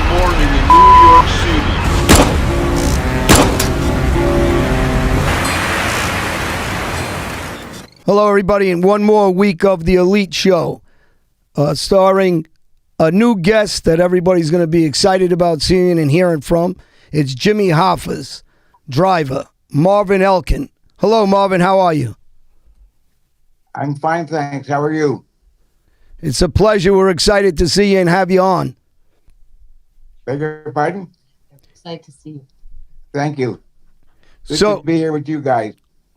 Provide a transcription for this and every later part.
morning in New York City. Hello, everybody, and one more week of the Elite Show, starring a new guest that everybody's going to be excited about seeing and hearing from. It's Jimmy Hoffa's driver, Marvin Elkind. Hello, Marvin. How are you? I'm fine, thanks. How are you? It's a pleasure. We're excited to see you and have you on. Beg your pardon? Excited to see you. Thank you. Good So- to be here with you guys.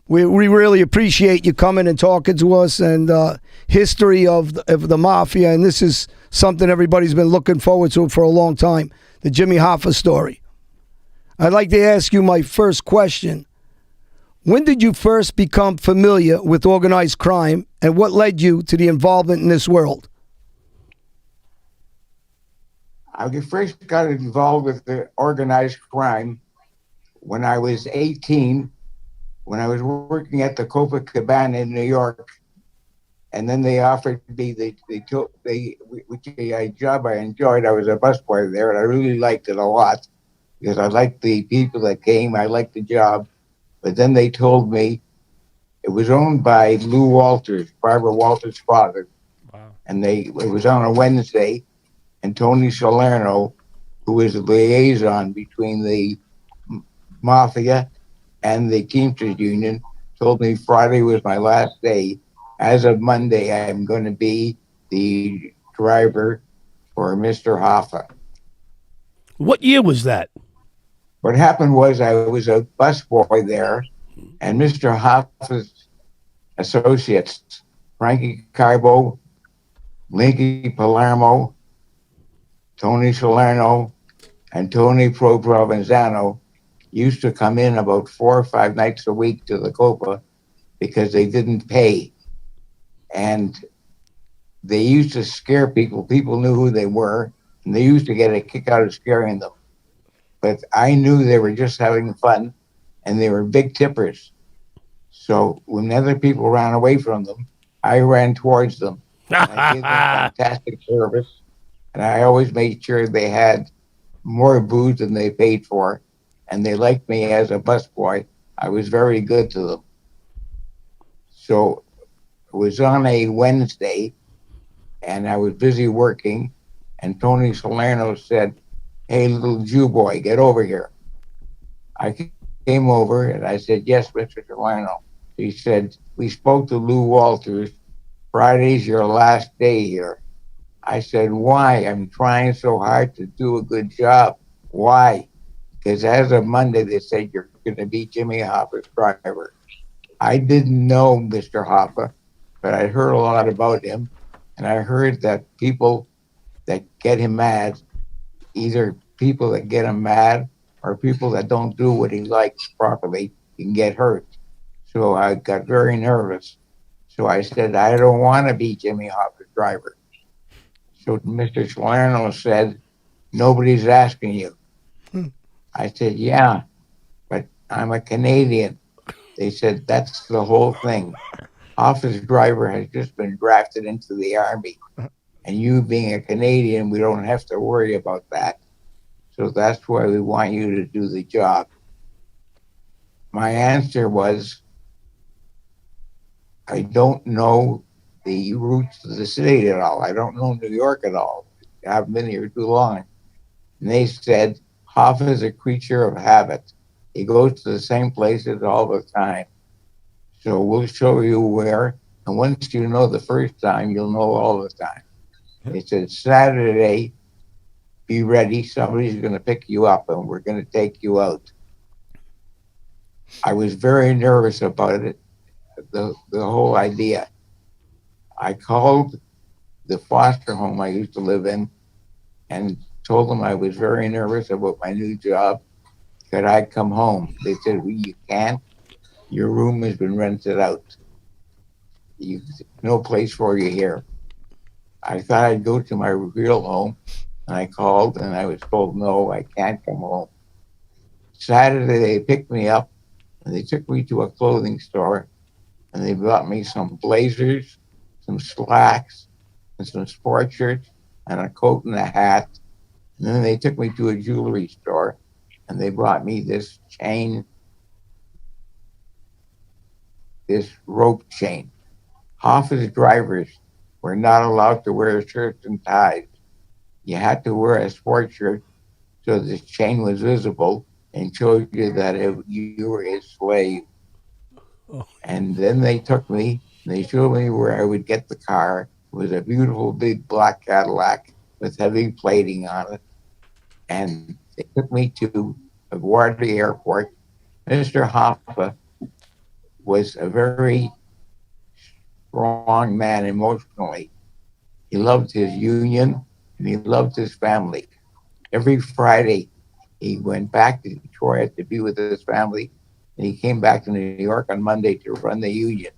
We really appreciate you coming and talking to us and history of the mafia. And this is something everybody's been looking forward to for a long time, the Jimmy Hoffa story. I'd like to ask you my first question. When did you first become familiar with organized crime, and what led you to the involvement in this world? I first got involved with the organized crime when I was 18, when I was working at the Copacabana in New York. And then they offered me a job I enjoyed. I was a busboy there, and I really liked it a lot because I liked the people that came. I liked the job. But then they told me it was owned by Lou Walters, Barbara Walters' father. Wow. And it was on a Wednesday, and Tony Salerno, who was the liaison between the mafia and the Teamsters Union, told me Friday was my last day. As of Monday, I'm going to be the driver for Mr. Hoffa. What year was that? What happened was I was a busboy there, and Mr. Hoffa's associates, Frankie Carbo, Linky Palermo, Tony Salerno, and Tony Pro Provenzano, used to come in about 4 or 5 nights a week to the Copa because they didn't pay. And they used to scare people. People knew who they were, and they used to get a kick out of scaring them. But I knew they were just having fun, and they were big tippers. So when other people ran away from them, I ran towards them. And I gave them fantastic service, and I always made sure they had more booze than they paid for, and they liked me as a busboy. I was very good to them. So it was on a Wednesday, and I was busy working, and Tony Salerno said, "Hey, little Jew boy, get over here." I came over, and I said, "Yes, Mr. Salerno." He said, "We spoke to Lou Walters. Friday's your last day here." I said, "Why? I'm trying so hard to do a good job." "Why?" "Because as of Monday, they said you're going to be Jimmy Hoffa's driver." I didn't know Mr. Hoffa, but I heard a lot about him, and I heard that people that get him mad, either people that get him mad or people that don't do what he likes properly, can get hurt. So I got very nervous. So I said, "I don't want to be Jimmy Hoffa's driver." So Mr. Salerno said, "Nobody's asking you." I said, "Yeah, but I'm a Canadian." They said, "That's the whole thing. Hoffa's driver has just been drafted into the Army. And you being a Canadian, we don't have to worry about that. So that's why we want you to do the job." My answer was, "I don't know the roots of the city at all. I don't know New York at all. I haven't been here too long." And they said, "Hoffa is a creature of habit. He goes to the same places all the time. So we'll show you where. And once you know the first time, you'll know all the time." They said, "Saturday, be ready. Somebody's going to pick you up and we're going to take you out." I was very nervous about it, the whole idea. I called the foster home I used to live in and told them I was very nervous about my new job. Could I come home? They said, "Well, you can't. Your room has been rented out. No place for you here." I thought I'd go to my real home, and I called, and I was told, "No, I can't come home." Saturday, they picked me up, and they took me to a clothing store, and they bought me some blazers, some slacks, and some sport shirts, and a coat and a hat. And then they took me to a jewelry store, and they brought me this chain, this rope chain. Hoffa's drivers were not allowed to wear shirts and ties. You had to wear a sports shirt so this chain was visible and showed you that you were his slave. Oh. And then they took me, and they showed me where I would get the car. It was a beautiful big black Cadillac with heavy plating on it. And they took me to LaGuardia Airport. Mr. Hoffa was a very strong man emotionally. He loved his union and he loved his family. Every Friday, he went back to Detroit to be with his family, and he came back to New York on Monday to run the union.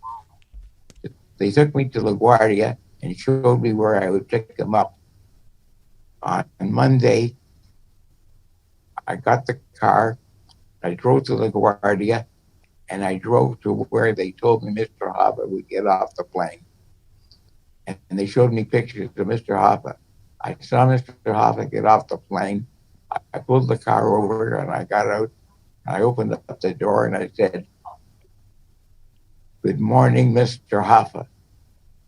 They took me to LaGuardia and showed me where I would pick him up. On Monday, I got the car, I drove to LaGuardia, and I drove to where they told me Mr. Hoffa would get off the plane. And they showed me pictures of Mr. Hoffa. I saw Mr. Hoffa get off the plane. I pulled the car over and I got out. I opened up the door and I said, "Good morning, Mr. Hoffa."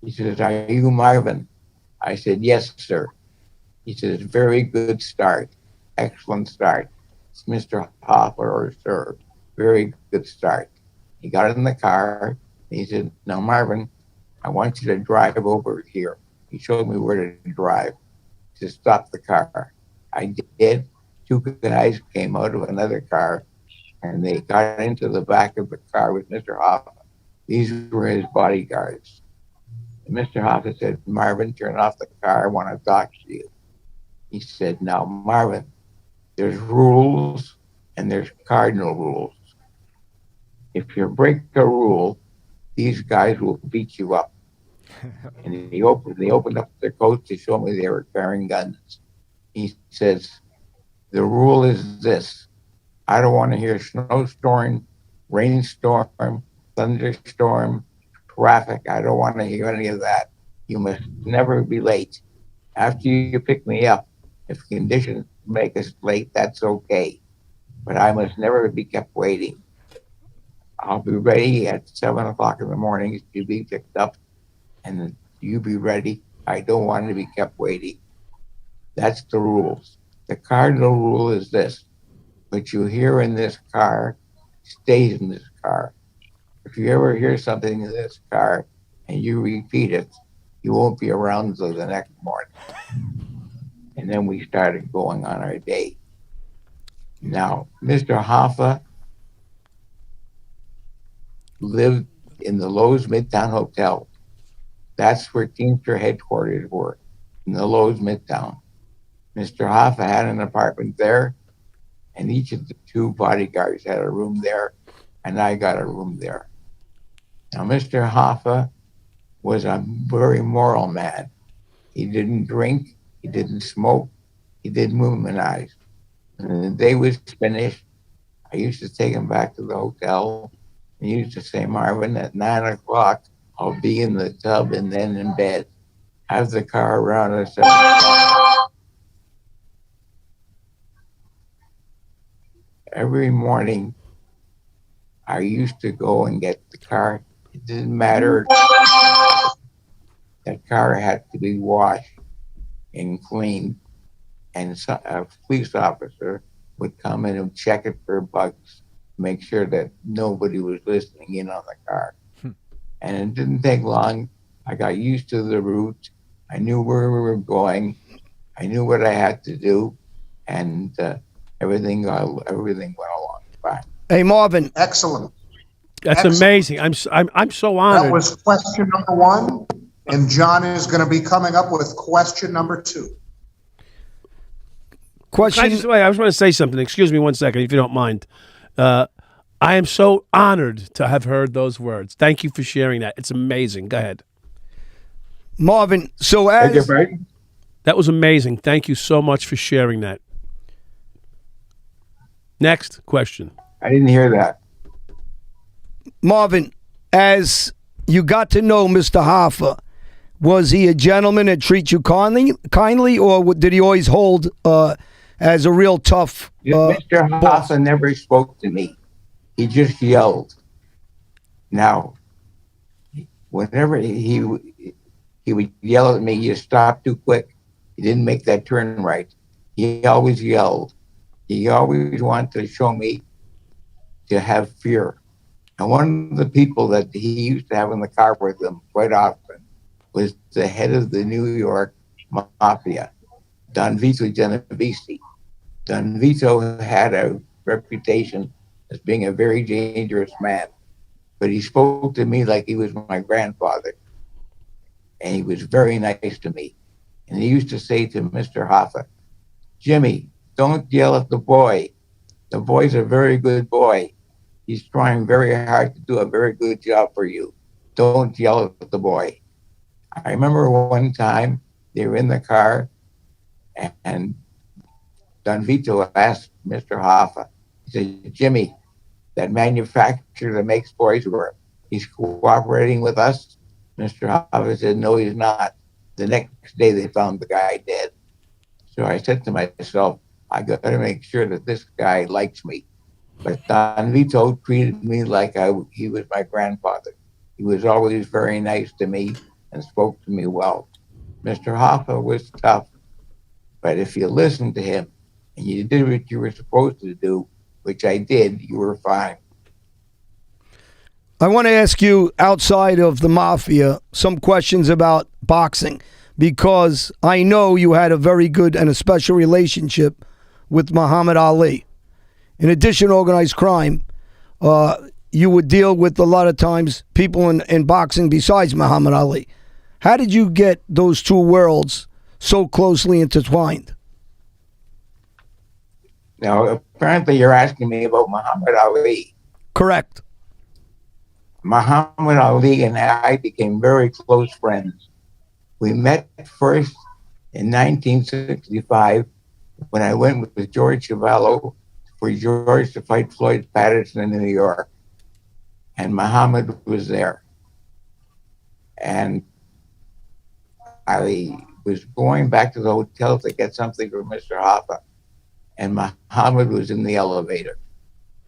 He says, "Are you Marvin?" I said, "Yes, sir." He says, "Very good start. Excellent start. It's Mr. Hoffa or sir. Very good start." He got in the car. And he said, "Now, Marvin, I want you to drive over here." He showed me where to drive to stop the car. I did. Two guys came out of another car and they got into the back of the car with Mr. Hoffa. These were his bodyguards. And Mr. Hoffa said, "Marvin, turn off the car. I want to talk to you." He said, "Now, Marvin, there's rules and there's cardinal rules. If you break a rule, these guys will beat you up." And they opened up their coats to show me they were carrying guns. He says, "The rule is this. I don't want to hear snowstorm, rainstorm, thunderstorm, traffic. I don't want to hear any of that. You must never be late. After you pick me up, if conditions make us late, that's okay. But I must never be kept waiting. I'll be ready at 7 o'clock in the morning to be picked up, and you be ready. I don't want to be kept waiting. That's the rules. The cardinal rule is this. What you hear in this car stays in this car. If you ever hear something in this car and you repeat it, you won't be around until the next morning." And then we started going on our day. Now, Mr. Hoffa lived in the Lowe's Midtown Hotel. That's where Teamster headquarters were, in the Lowe's Midtown. Mr. Hoffa had an apartment there, and each of the two bodyguards had a room there, and I got a room there. Now, Mr. Hoffa was a very moral man. He didn't drink, he didn't smoke, he didn't womanize. And the day was finished, I used to take him back to the hotel, and he used to say, "Marvin, at 9 o'clock, I'll be in the tub and then in bed. Have the car around at 7 o'clock." Every morning, I used to go and get the car. It didn't matter. That car had to be washed and cleaned, and a police officer would come in and check it for bugs, make sure that nobody was listening in on the car. And it didn't take long. I got used to the route. I knew where we were going. I knew what I had to do, and everything went along fine. Hey, Marvin. Excellent. That's Excellent. amazing. I'm so honored. That was question number one, and John is going to be coming up with question number two. Question. I just want to say something. Excuse me 1 second, if you don't mind. I am so honored to have heard those words. Thank you for sharing that. It's amazing. Go ahead. Marvin, so Beg your as pardon? That was amazing. Thank you so much for sharing that. Next question. I didn't hear that. Marvin, as you got to know Mr. Hoffa, Was he a gentleman that treat you kindly, or did he always hold as a real tough Mr. boss? Hoffa never spoke to me. He just yelled. Now, whenever he would yell at me, you stopped too quick. You didn't make that turn right. He always yelled. He always wanted to show me to have fear. And one of the people that he used to have in the car with him quite often was the head of the New York Mafia, Don Vito Genovese. Don Vito had a reputation as being a very dangerous man, but he spoke to me like he was my grandfather, and he was very nice to me. And he used to say to Mr. Hoffa, Jimmy, don't yell at the boy. The boy's a very good boy. He's trying very hard to do a very good job for you. Don't yell at the boy. I remember one time they were in the car and Don Vito asked Mr. Hoffa, he said, Jimmy, that manufacturer that makes boys wear, he's cooperating with us? Mr. Hoffa said, no, he's not. The next day they found the guy dead. So I said to myself, I got to make sure that this guy likes me. But Don Vito treated me like he was my grandfather. He was always very nice to me and spoke to me well. Mr. Hoffa was tough, but if you listened to him and you did what you were supposed to do, which I did, you were fine. I want to ask you, outside of the Mafia, some questions about boxing, because I know you had a very good and a special relationship with Muhammad Ali. In addition to organized crime, you would deal with a lot of times people in boxing besides Muhammad Ali. How did you get those two worlds so closely intertwined? Now, apparently you're asking me about Muhammad Ali. Correct. Muhammad Ali and I became very close friends. We met first in 1965 when I went with George Cavallo for George to fight Floyd Patterson in New York. And Muhammad was there. And I was going back to the hotel to get something from Mr. Hoffa. And Muhammad was in the elevator.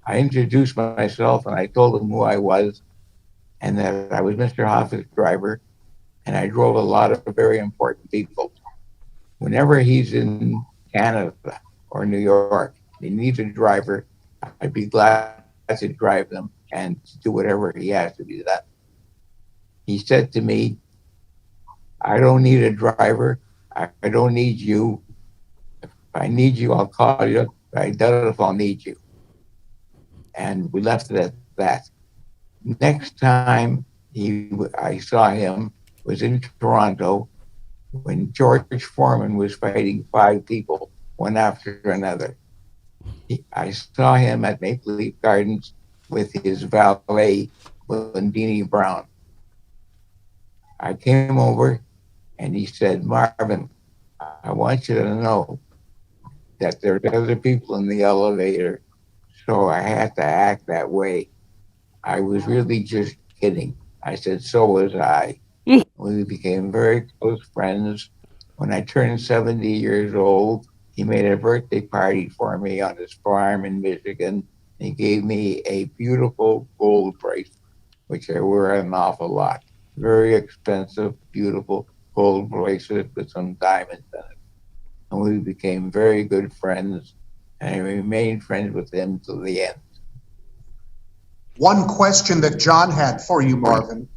I introduced myself and I told him who I was and that I was Mr. Hoffa's driver. And I drove a lot of very important people. Whenever he's in Canada or New York, he needs a driver, I'd be glad to drive them and do whatever he has to do that. He said to me, I don't need a driver. I don't need you. If I need you, I'll call you. I doubt if I'll need you. And we left it at that. Next time I saw him was in Toronto when George Foreman was fighting 5 people, one after another. I saw him at Maple Leaf Gardens with his valet, Blandini Brown. I came over and he said, Marvin, I want you to know that there's other people in the elevator, so I had to act that way. I was really just kidding. I said, so was I. We became very close friends. When I turned 70 years old, he made a birthday party for me on his farm in Michigan. He gave me a beautiful gold bracelet, which I wear an awful lot. Very expensive, beautiful gold bracelet with some diamonds in it. And we became very good friends, and I remained friends with him till the end. One question that John had for you, Marvin,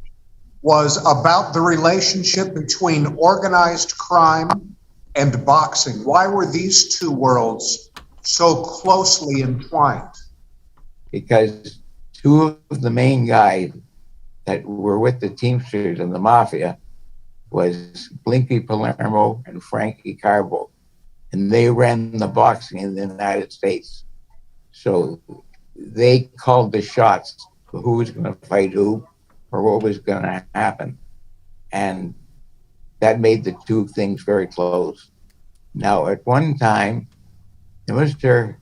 was about the relationship between organized crime and boxing. Why were these two worlds so closely entwined? Because 2 of the main guys that were with the Teamsters and the Mafia was Blinky Palermo and Frankie Carbo. And they ran the boxing in the United States. So they called the shots for who was going to fight who or what was going to happen. And that made the 2 things very close. Now, at one time, Mr.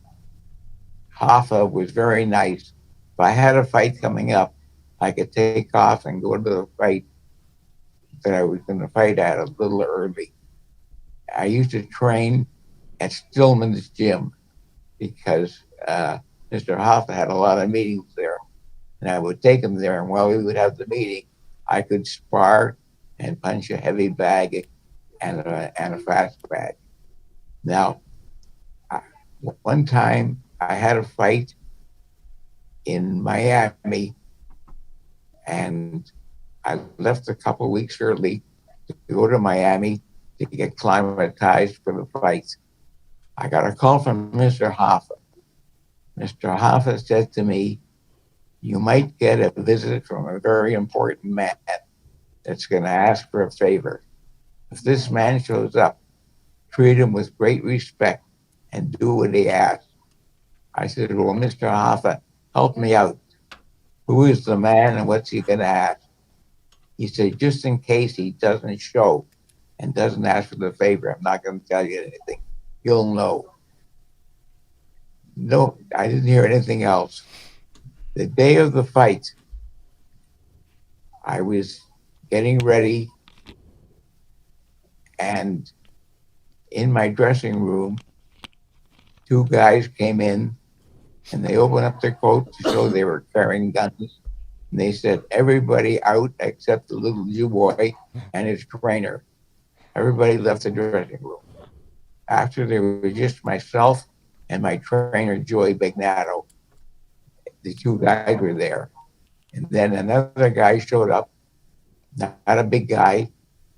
Hoffa was very nice. If I had a fight coming up, I could take off and go to the fight that I was going to fight at a little early. I used to train at Stillman's gym because Mr. Hoffa had a lot of meetings there, and I would take him there. And while we would have the meeting, I could spar and punch a heavy bag and a fast bag. Now, one time I had a fight in Miami, and I left a couple of weeks early to go to Miami to get climatized for the fight. I got a call from Mr. Hoffa. Mr. Hoffa said to me, "You might get a visit from a very important man that's going to ask for a favor. If this man shows up, treat him with great respect and do what he asks." I said, "Well, Mr. Hoffa, help me out. Who is the man and what's he going to ask?" He said, "Just in case he doesn't show and doesn't ask for the favor, I'm not going to tell you anything. You'll know." No, I didn't hear anything else. The day of the fight, I was getting ready, and in my dressing room, two guys came in, and they opened up their coats to show they were carrying guns. And they said, "Everybody out except the little Jew boy and his trainer." Everybody left the dressing room. After, there was just myself and my trainer, Joey Bagnato. The two guys were there. And then another guy showed up, not a big guy,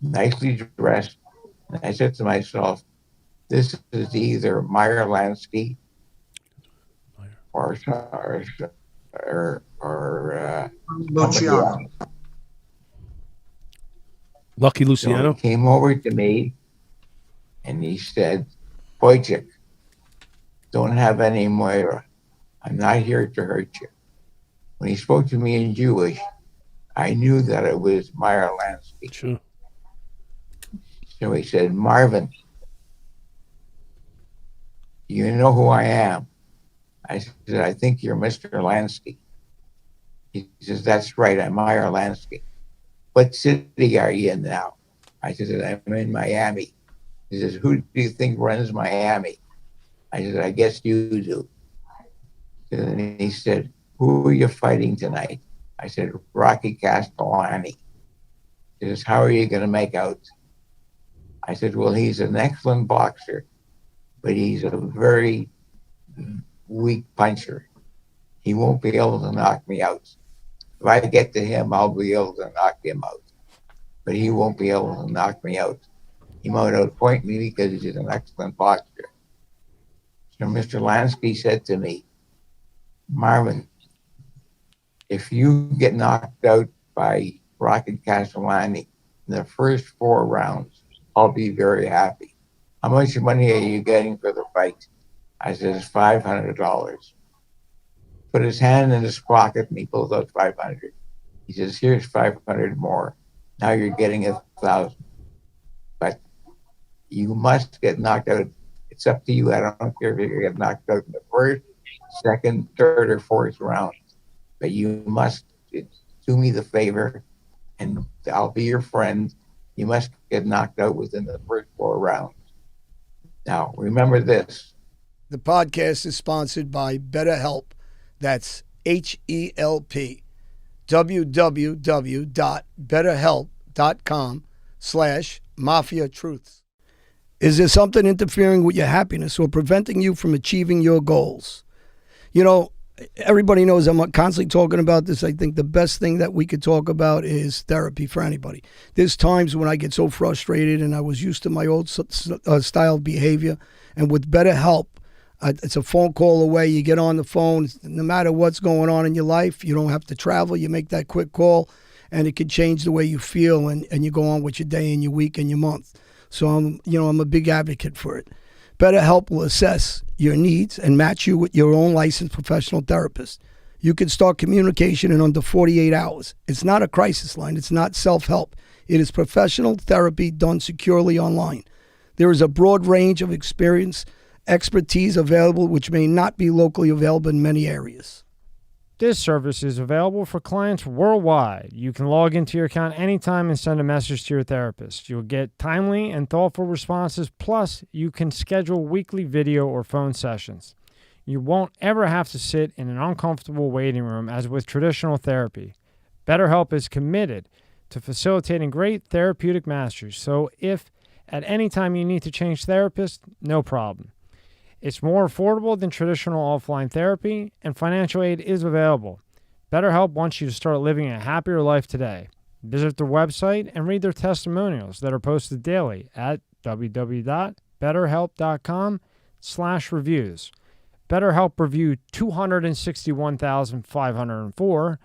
nicely dressed. And I said to myself, this is either Meyer Lansky or Luciano. Lucky So Luciano. he came over to me and he said, "Wojciech, don't have any Moira. I'm not here to hurt you." When he spoke to me in Jewish, I knew that it was Meyer Lansky. Sure. So he said, "Marvin, you know who I am?" I said, "I think you're Mr. Lansky." He says, "That's right, I'm Meyer Lansky. What city are you in now?" I said, "I'm in Miami." He says, "Who do you think runs Miami?" I said, "I guess you do." And he said, "Who are you fighting tonight?" I said, "Rocky Castellani." He says, "How are you going to make out?" I said, "Well, he's an excellent boxer, but he's a very weak puncher. He won't be able to knock me out. If I get to him, I'll be able to knock him out, but he won't be able to knock me out. He might outpoint me because he's an excellent boxer." So Mr. Lansky said to me, "Marvin, if you get knocked out by Rocky Castellani in the first 4 rounds, I'll be very happy. How much money are you getting for the fight?" I said, "It's $500. Put his hand in his pocket and he pulls out 500. He says, "Here's 500 more. Now you're getting 1,000. But you must get knocked out. It's up to you. I don't care if you get knocked out in the first, second, third, or fourth round. But you must do me the favor, and I'll be your friend. You must get knocked out within the first 4 rounds. Now, remember this." The podcast is sponsored by BetterHelp. That's HELP. www.betterhelp.com/Mafia Truths. Is there something interfering with your happiness or preventing you from achieving your goals? You know, everybody knows I'm constantly talking about this. I think the best thing that we could talk about is therapy for anybody. There's times when I get so frustrated and I was used to my old style of behavior. And with BetterHelp, it's a phone call away. You get on the phone. No matter what's going on in your life, you don't have to travel. You make that quick call, and it can change the way you feel, and you go on with your day and your week and your month. So I'm a big advocate for it. BetterHelp will assess your needs and match you with your own licensed professional therapist. You can start communication in under 48 hours. It's not a crisis line. It's not self-help. It is professional therapy done securely online. There is a broad range of expertise available, which may not be locally available in many areas. This service is available for clients worldwide. You can log into your account anytime and send a message to your therapist. You'll get timely and thoughtful responses, plus you can schedule weekly video or phone sessions. You won't ever have to sit in an uncomfortable waiting room as with traditional therapy. BetterHelp is committed to facilitating great therapeutic mastery, so if at any time you need to change therapists, no problem. It's more affordable than traditional offline therapy, and financial aid is available. BetterHelp wants you to start living a happier life today. Visit their website and read their testimonials that are posted daily at www.betterhelp.com/reviews. BetterHelp review 261,504.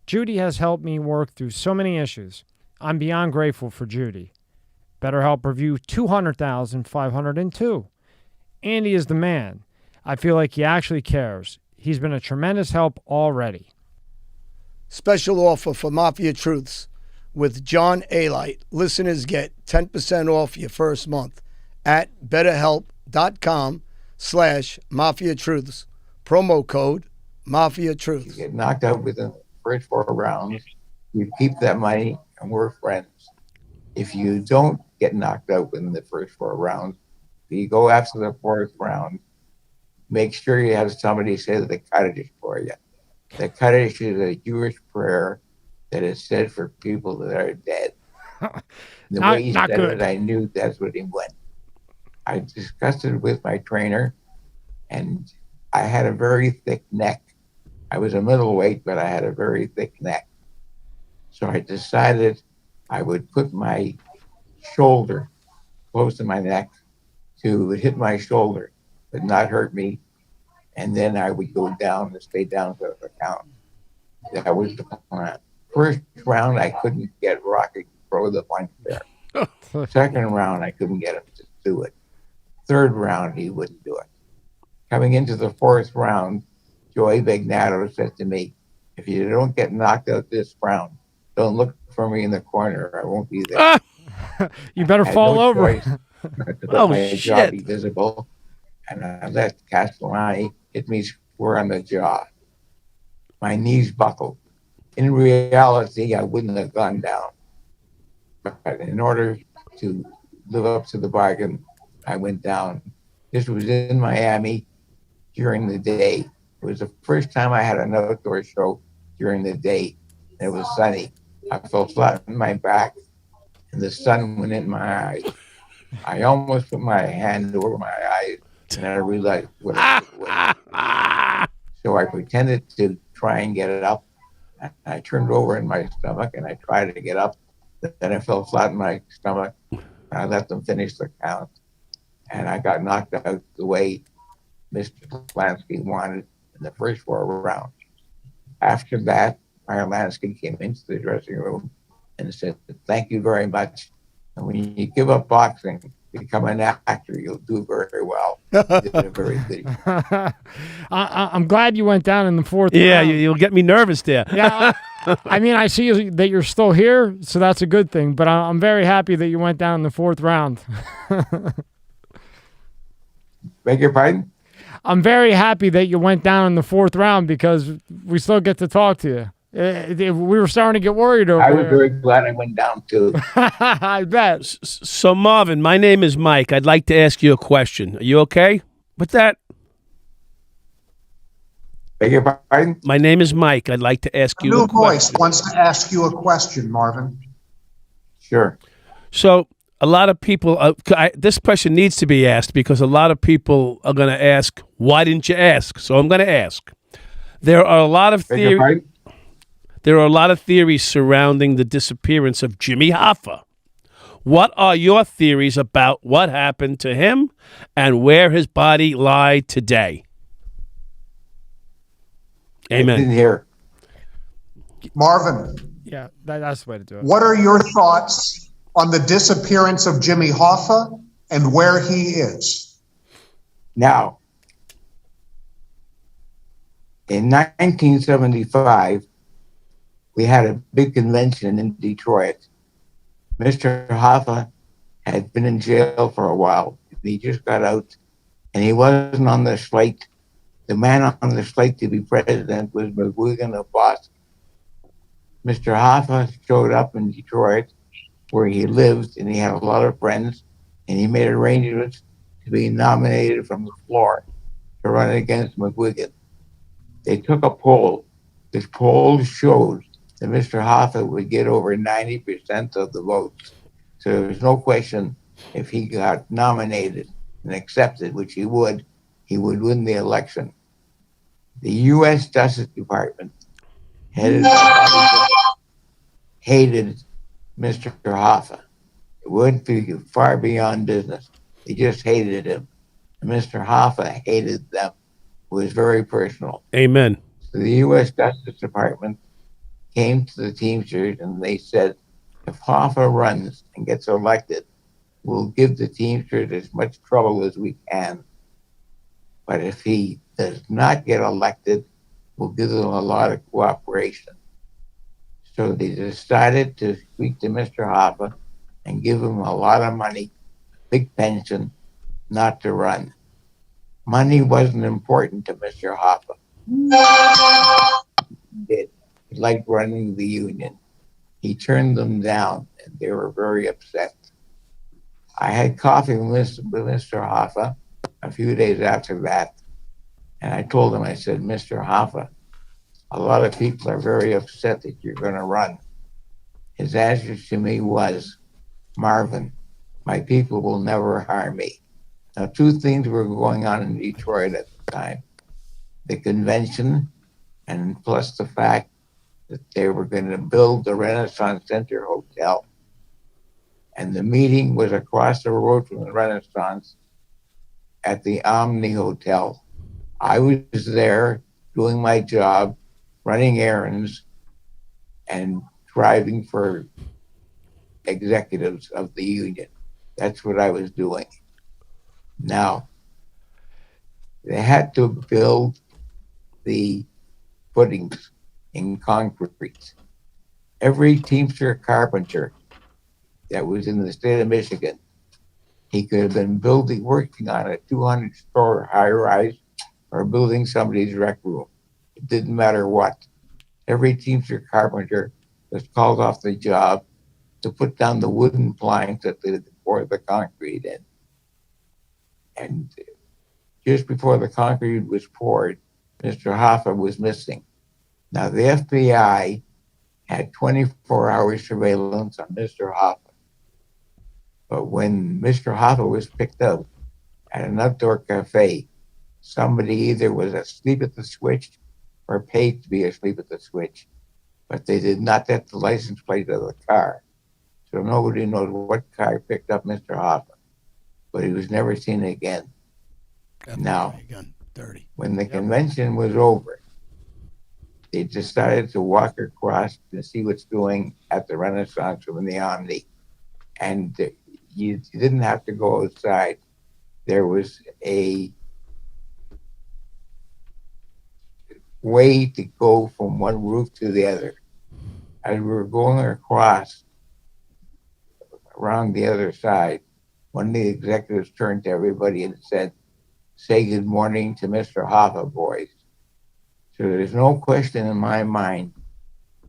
Judy has helped me work through so many issues. I'm beyond grateful for Judy. BetterHelp review 200,502. Andy is the man. I feel like he actually cares. He's been a tremendous help already. Special offer for Mafia Truths. With John Alite, listeners get 10% off your first month at betterhelp.com/Mafia Truths. Promo code Mafia You Truths. get knocked out within the first 4 rounds, you keep that money, and we're friends. If you don't get knocked out within the first 4 rounds, if you go after the 4th round, make sure you have somebody say the Kaddish for you. The Kaddish is a Jewish prayer that is said for people that are dead. The way he said it, I knew that's what he went. I discussed it with my trainer, and I had a very thick neck. I was a middleweight, but I had a very thick neck. So I decided I would put my shoulder close to my neck to hit my shoulder, but not hurt me. And then I would go down and stay down for the count. That was the plan. First round, I couldn't get Rocky to throw the punch there. Second round, I couldn't get him to do it. Third round, he wouldn't do it. Coming into the 4th round, Joey Vignato said to me, if you don't get knocked out this round, don't look for me in the corner. I won't be there. You better fall over. Oh, my jaw be visible. And I let Castellani hit me square on the jaw. My knees buckled. In reality, I wouldn't have gone down. But in order to live up to the bargain, I went down. This was in Miami during the day. It was the first time I had an outdoor show during the day. It was sunny. I fell flat on my back, and the sun went in my eyes. I almost put my hand over my eyes, and I realized what I was doing. So I pretended to try and get it up. I turned over in my stomach, and I tried to get up. Then I fell flat in my stomach. I let them finish the count, and I got knocked out the way Mr. Lansky wanted in the first 4 rounds. After that, Meyer Lansky came into the dressing room and said, "Thank you very much. And when you give up boxing, become an actor, you'll do very well." You did a very good job. I'm glad you went down in the 4th Yeah, round. you'll get me nervous there. Yeah, I mean, I see that you're still here, so that's a good thing. But I'm very happy that you went down in the 4th round. Beg your pardon? I'm very happy that you went down in the 4th round because we still get to talk to you. We were starting to get worried over I was there. very glad I went down too. I bet. So, Marvin, my name is Mike. I'd like to ask you a question. Are you okay with that? Beg your pardon? My name is Mike. I'd like to ask A you new a question. voice wants to ask you a question, Marvin. Sure. So, a lot of people, this question needs to be asked because a lot of people are going to ask, why didn't you ask? So I'm going to ask. There are a lot of Beg your pardon? There are a lot of theories surrounding the disappearance of Jimmy Hoffa. What are your theories about what happened to him and where his body lies today? I didn't Amen. hear. Marvin. Yeah, that's the way to do it. What are your thoughts on the disappearance of Jimmy Hoffa and where he is? Now, in 1975, we had a big convention in Detroit. Mr. Hoffa had been in jail for a while. He just got out, and he wasn't on the flight The man on the slate to be president was McGuigan of Boston. Mr. Hoffa showed up in Detroit, where he lived, and he had a lot of friends, and he made arrangements to be nominated from the floor to run against McGuigan. They took a poll. This poll showed that Mr. Hoffa would get over 90% of the votes. So there was no question if he got nominated and accepted, which he would win the election. The U.S. Justice Department headed by hated Mr. Hoffa. It went far beyond business. They just hated him. And Mr. Hoffa hated them. It was very personal. Amen. So the U.S. Justice Department came to the Teamsters and they said, if Hoffa runs and gets elected, we'll give the Teamsters as much trouble as we can. But if he does not get elected, we'll give them a lot of cooperation. So they decided to speak to Mr. Hoffa and give him a lot of money, big pension, not to run. Money wasn't important to Mr. Hoffa. He liked running the union. He turned them down, and they were very upset. I had coffee with Mr. Hoffa a few days after that, and I told him, I said, Mr. Hoffa, a lot of people are very upset that you're going to run. His answer to me was, Marvin, my people will never harm me. Now, two things were going on in Detroit at the time. The convention, and plus the fact that they were going to build the Renaissance Center Hotel. And the meeting was across the road from the Renaissance at the Omni Hotel. I was there doing my job, running errands, and driving for executives of the union. That's what I was doing. Now, they had to build the footings in concrete. Every Teamster carpenter that was in the state of Michigan, he could have been working on a 200-story high-rise or building somebody's rec room. It didn't matter what. Every Teamster carpenter was called off the job to put down the wooden planks that they poured the concrete in. And just before the concrete was poured, Mr. Hoffa was missing. Now, the FBI had 24-hour surveillance on Mr. Hoffa. But when Mr. Hoffa was picked up at an outdoor cafe, somebody either was asleep at the switch or paid to be asleep at the switch. But they did not get the license plate of the car. So nobody knows what car picked up Mr. Hoffa. But he was never seen again. Now, when the convention was over, they decided to walk across to see what's doing at the Renaissance from the Omni. And you didn't have to go outside. There was a way to go from one roof to the other. As we were going across around the other side, one of the executives turned to everybody and said, say good morning to Mr. Hoffa, boys. So there's no question in my mind,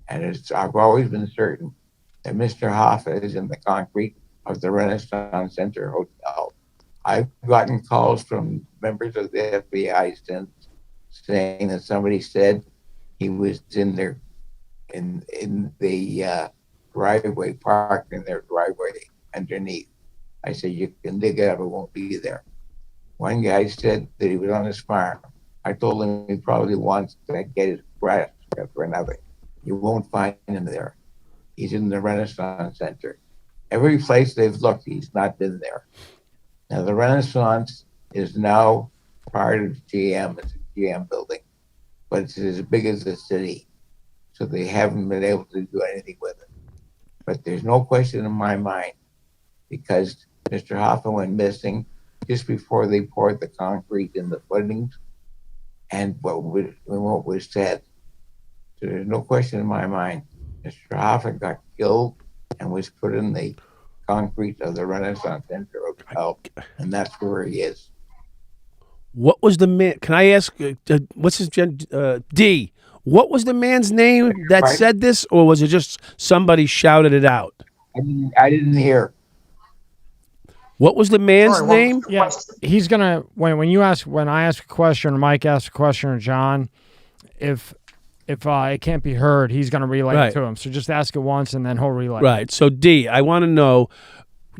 and I've always been certain that Mr. Hoffa is in the concrete of the Renaissance Center Hotel. I've gotten calls from members of the FBI since saying that somebody said he was in there in the driveway, parked in their driveway underneath. I said, you can dig it up, it won't be there. One guy said that he was on his farm. I told him he probably wants to get his grass cut for another. You won't find him there. He's in the Renaissance Center. Every place they've looked, he's not been there. Now, the Renaissance is now part of GM. It's a GM building, but it's as big as the city. So they haven't been able to do anything with it. But there's no question in my mind, because Mr. Hoffa went missing just before they poured the concrete in the footings and what was said. So there's no question in my mind. Mr. Hoffa got killed and was put in the concrete of the Renaissance Center Hotel, and that's where he is. What was the man? Can I ask? What's his D? What was the man's name that Right. said this, or was it just somebody shouted it out? I didn't hear. What was the man's Sorry, what was name? the Yeah, question? he's gonna when I ask a question, or Mike asks a question, or John, if it can't be heard, he's gonna relay Right. it to him. So just ask it once, and then he'll relay. Right. So D, I want to know.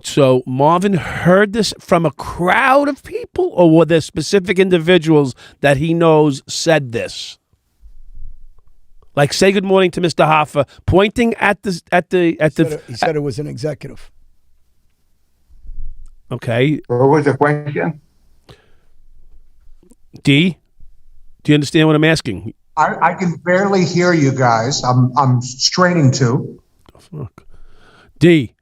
So Marvin heard this from a crowd of people, or were there specific individuals that he knows said this? Like, say good morning to Mr. Hoffa, pointing at the. He said it was an executive. Okay, What was the question? D. Do you understand what I'm asking? I can barely hear you guys. I'm straining to. Fuck. D.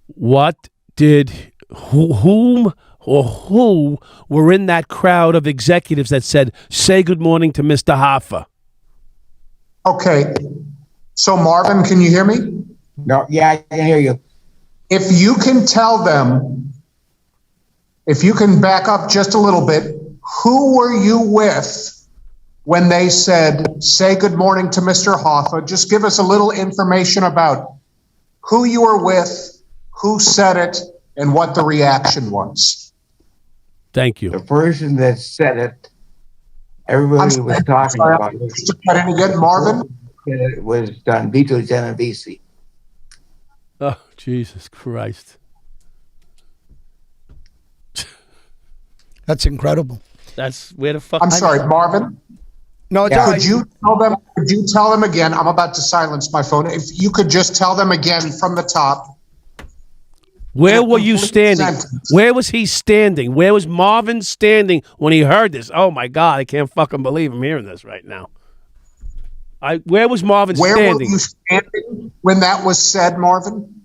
What did who were in that crowd of executives that said, "Say good morning to Mr. Hoffa"? Okay. So Marvin, can you hear me? No, yeah, I can hear you. If you can tell them, if you can back up just a little bit, who were you with when they said, say good morning to Mr. Hoffa? Just give us a little information about who you were with, who said it, and what the reaction was. Thank you. The person that said it, everybody was talking about it. Just to cut in again, Marvin? It was Don Vito Genovese. Oh, Jesus Christ. That's incredible. That's where the fuck. I'm sorry, Marvin? No, it's Yeah. all Could you tell them again? I'm about to silence my phone. If you could just tell them again from the top. Where were you Complete standing? sentence. Where was he standing? Where was Marvin standing when he heard this? Oh my God, I can't fucking believe I'm hearing this right now. Where was Marvin Where were standing? you standing when that was said, Marvin?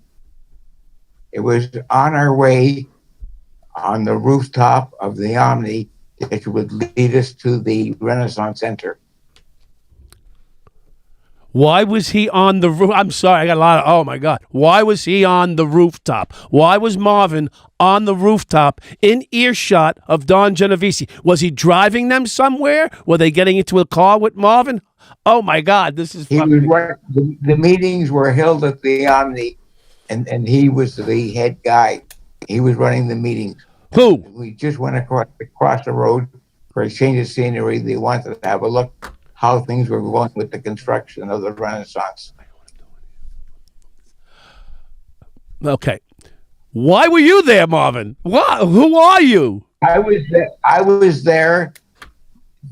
It was on our way on the rooftop of the Omni that would lead us to the Renaissance Center. Why was he on the roof? I'm sorry, I got a lot of. Oh my God. Why was he on the rooftop? Why was Marvin on the rooftop in earshot of Don Genovese? Was he driving them somewhere? Were they getting into a car with Marvin? Oh my God, this is He fucking. was the meetings were held at the Omni, and he was the head guy. He was running the meetings. Who? We just went across the road for a change of scenery. They wanted to have a look how things were going with the construction of the Renaissance. Okay. Why were you there, Marvin? What? Who are you? I was there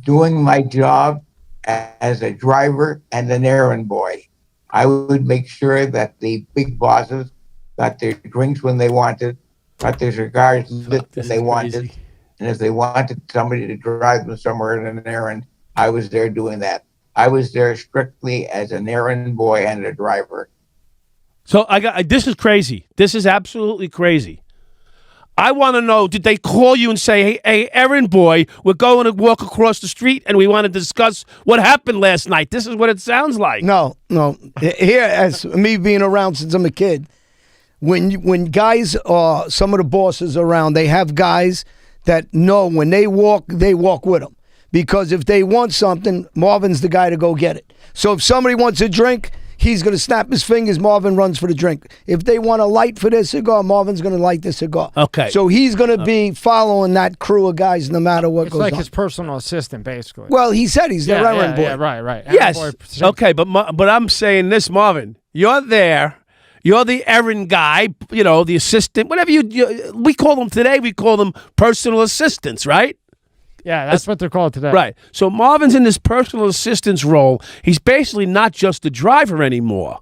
doing my job as a driver and an errand boy. I would make sure that the big bosses got their drinks when they wanted, got their cigars lit This when they is wanted, crazy. and if they wanted somebody to drive them somewhere in an errand, I was there doing that. I was there strictly as an errand boy and a driver. So this is crazy. This is absolutely crazy. I want to know, did they call you and say, hey, errand boy, we're going to walk across the street and we want to discuss what happened last night? This is what it sounds like. No. Here, as me being around since I'm a kid, when guys are some of the bosses around, they have guys that know when they walk with them. Because if they want something, Marvin's the guy to go get it. So if somebody wants a drink, he's going to snap his fingers. Marvin runs for the drink. If they want a light for their cigar, Marvin's going to light the cigar. Okay. So he's going to be following that crew of guys no matter what It's goes like on. his personal assistant, basically. Well, he said he's their errand boy. Yeah, right. Yes. Errand boy. Okay, but I'm saying this, Marvin. You're there. You're the errand guy, the assistant, whatever we call them today. We call them personal assistants, right? Yeah, that's what they're called today. Right. So Marvin's in this personal assistance role. He's basically not just a driver anymore.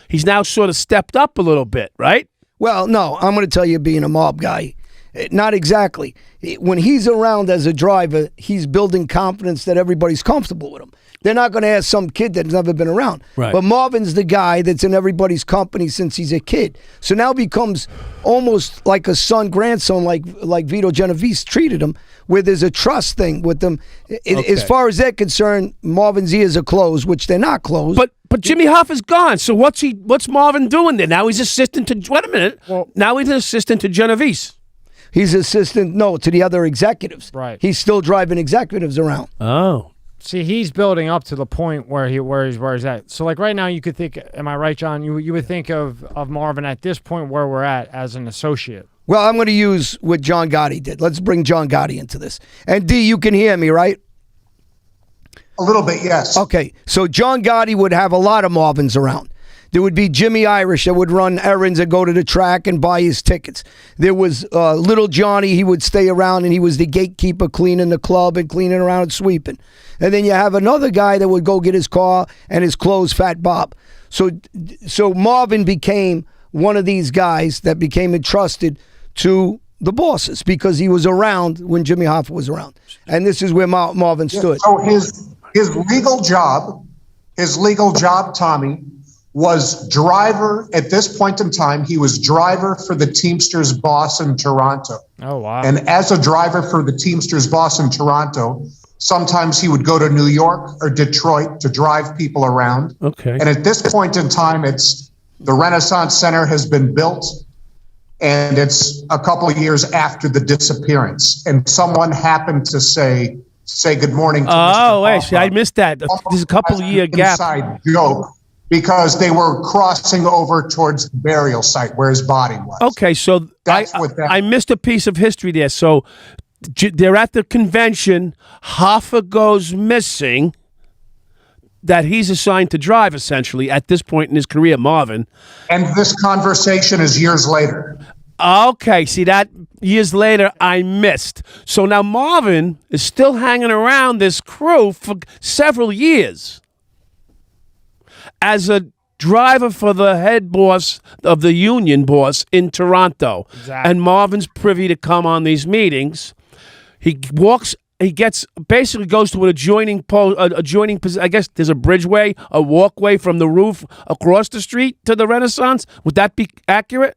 He's now sort of stepped up a little bit, right? Well, no, I'm going to tell you, being a mob guy, not exactly. When he's around as a driver, he's building confidence that everybody's comfortable with him. They're not going to ask some kid that's never been around. Right. But Marvin's the guy that's in everybody's company since he's a kid. So now becomes almost like a son, grandson, like Vito Genovese treated him, where there's a trust thing with them. As far as they're concerned, Marvin's ears are closed, which they're not closed. But Jimmy Hoffa's gone. So what's Marvin doing there? Now he's assistant to. Wait a minute. Well- Now he's an assistant to Genovese. He's assistant, no, to the other executives. Right. He's still driving executives around. Oh. See, he's building up to the point where he's at. So, like right now, you could think, am I right, John? You would think of Marvin at this point where we're at as an associate. Well, I'm going to use what John Gotti did. Let's bring John Gotti into this. And D, you can hear me, right? A little bit, yes. Okay, so John Gotti would have a lot of Marvins around. There would be Jimmy Irish that would run errands and go to the track and buy his tickets. There was Little Johnny. He would stay around, and he was the gatekeeper, cleaning the club and cleaning around and sweeping. And then you have another guy that would go get his car and his clothes, Fat Bob. So Marvin became one of these guys that became entrusted to the bosses because he was around when Jimmy Hoffa was around. And this is where Marvin stood. So his legal job, Tommy, was driver. At this point in time, he was driver for the Teamsters boss in Toronto. Oh, wow. And as a driver for the Teamsters boss in Toronto, sometimes he would go to New York or Detroit to drive people around. Okay. And at this point in time, the Renaissance Center has been built, and it's a couple of years after the disappearance. And someone happened to say good morning to Mr. Actually, I missed that. There's a couple year gap. Inside joke, because they were crossing over towards the burial site where his body was. Okay, so I missed a piece of history there. So they're at the convention. Hoffa goes missing. That he's assigned to drive, essentially, at this point in his career, Marvin. And this conversation is years later. Okay, see, that years later I missed. So now Marvin is still hanging around this crew for several years as a driver for the head boss of the union boss in Toronto. Exactly. And Marvin's privy to come on these meetings. He basically goes to an adjoining, I guess there's a bridgeway, a walkway from the roof across the street to the Renaissance. Would that be accurate?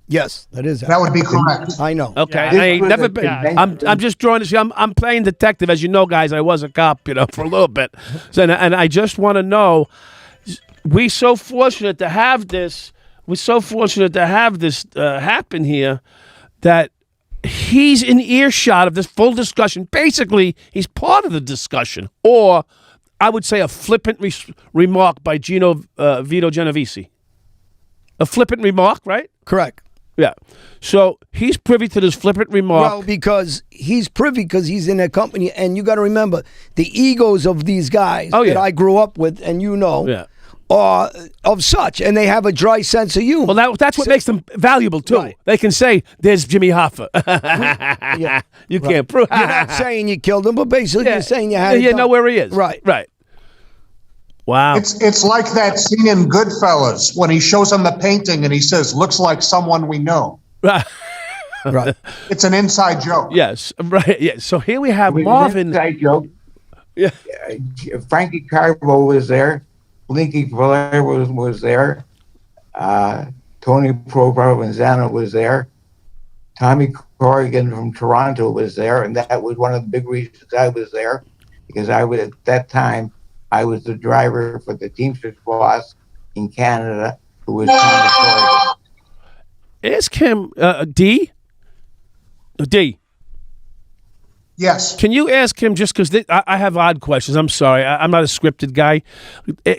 Yes, that is. That would be correct. I know. Okay, Yeah. I ain't never been. I'm just drawing this. I'm playing detective, as you know, guys. I was a cop, for a little bit. So, and I just want to know, we're so fortunate to have this. We're so fortunate to have this happen here, that he's in earshot of this full discussion. Basically, he's part of the discussion, or I would say a flippant remark by Vito Genovese. A flippant remark, right? Correct. Yeah. So he's privy to this flippant remark. Well, because he's privy because he's in that company. And you got to remember, the egos of these guys that I grew up with, and are of such. And they have a dry sense of humor. Well, that's what makes them valuable, too. Right. They can say, there's Jimmy Hoffa. You can't prove You're not saying you killed him, but basically you're saying you had it You done. know where he is. Right. Right. Wow. It's like that scene in Goodfellas when he shows him the painting and he says, "Looks like someone we know." Right. Right. It's an inside joke. Yes. Right. Yeah. So here we have Marvin. Inside joke. Yeah. Frankie Carbo was there. Blinky Valera was there. Tony Provenzano was there. Tommy Corrigan from Toronto was there, and that was one of the big reasons I was there, because at that time I was the driver for the Teamsters boss in Canada, who was Tommy Corrigan. Ask him, D. D. Yes. Can you ask him, just because I have odd questions? I'm sorry, I'm not a scripted guy.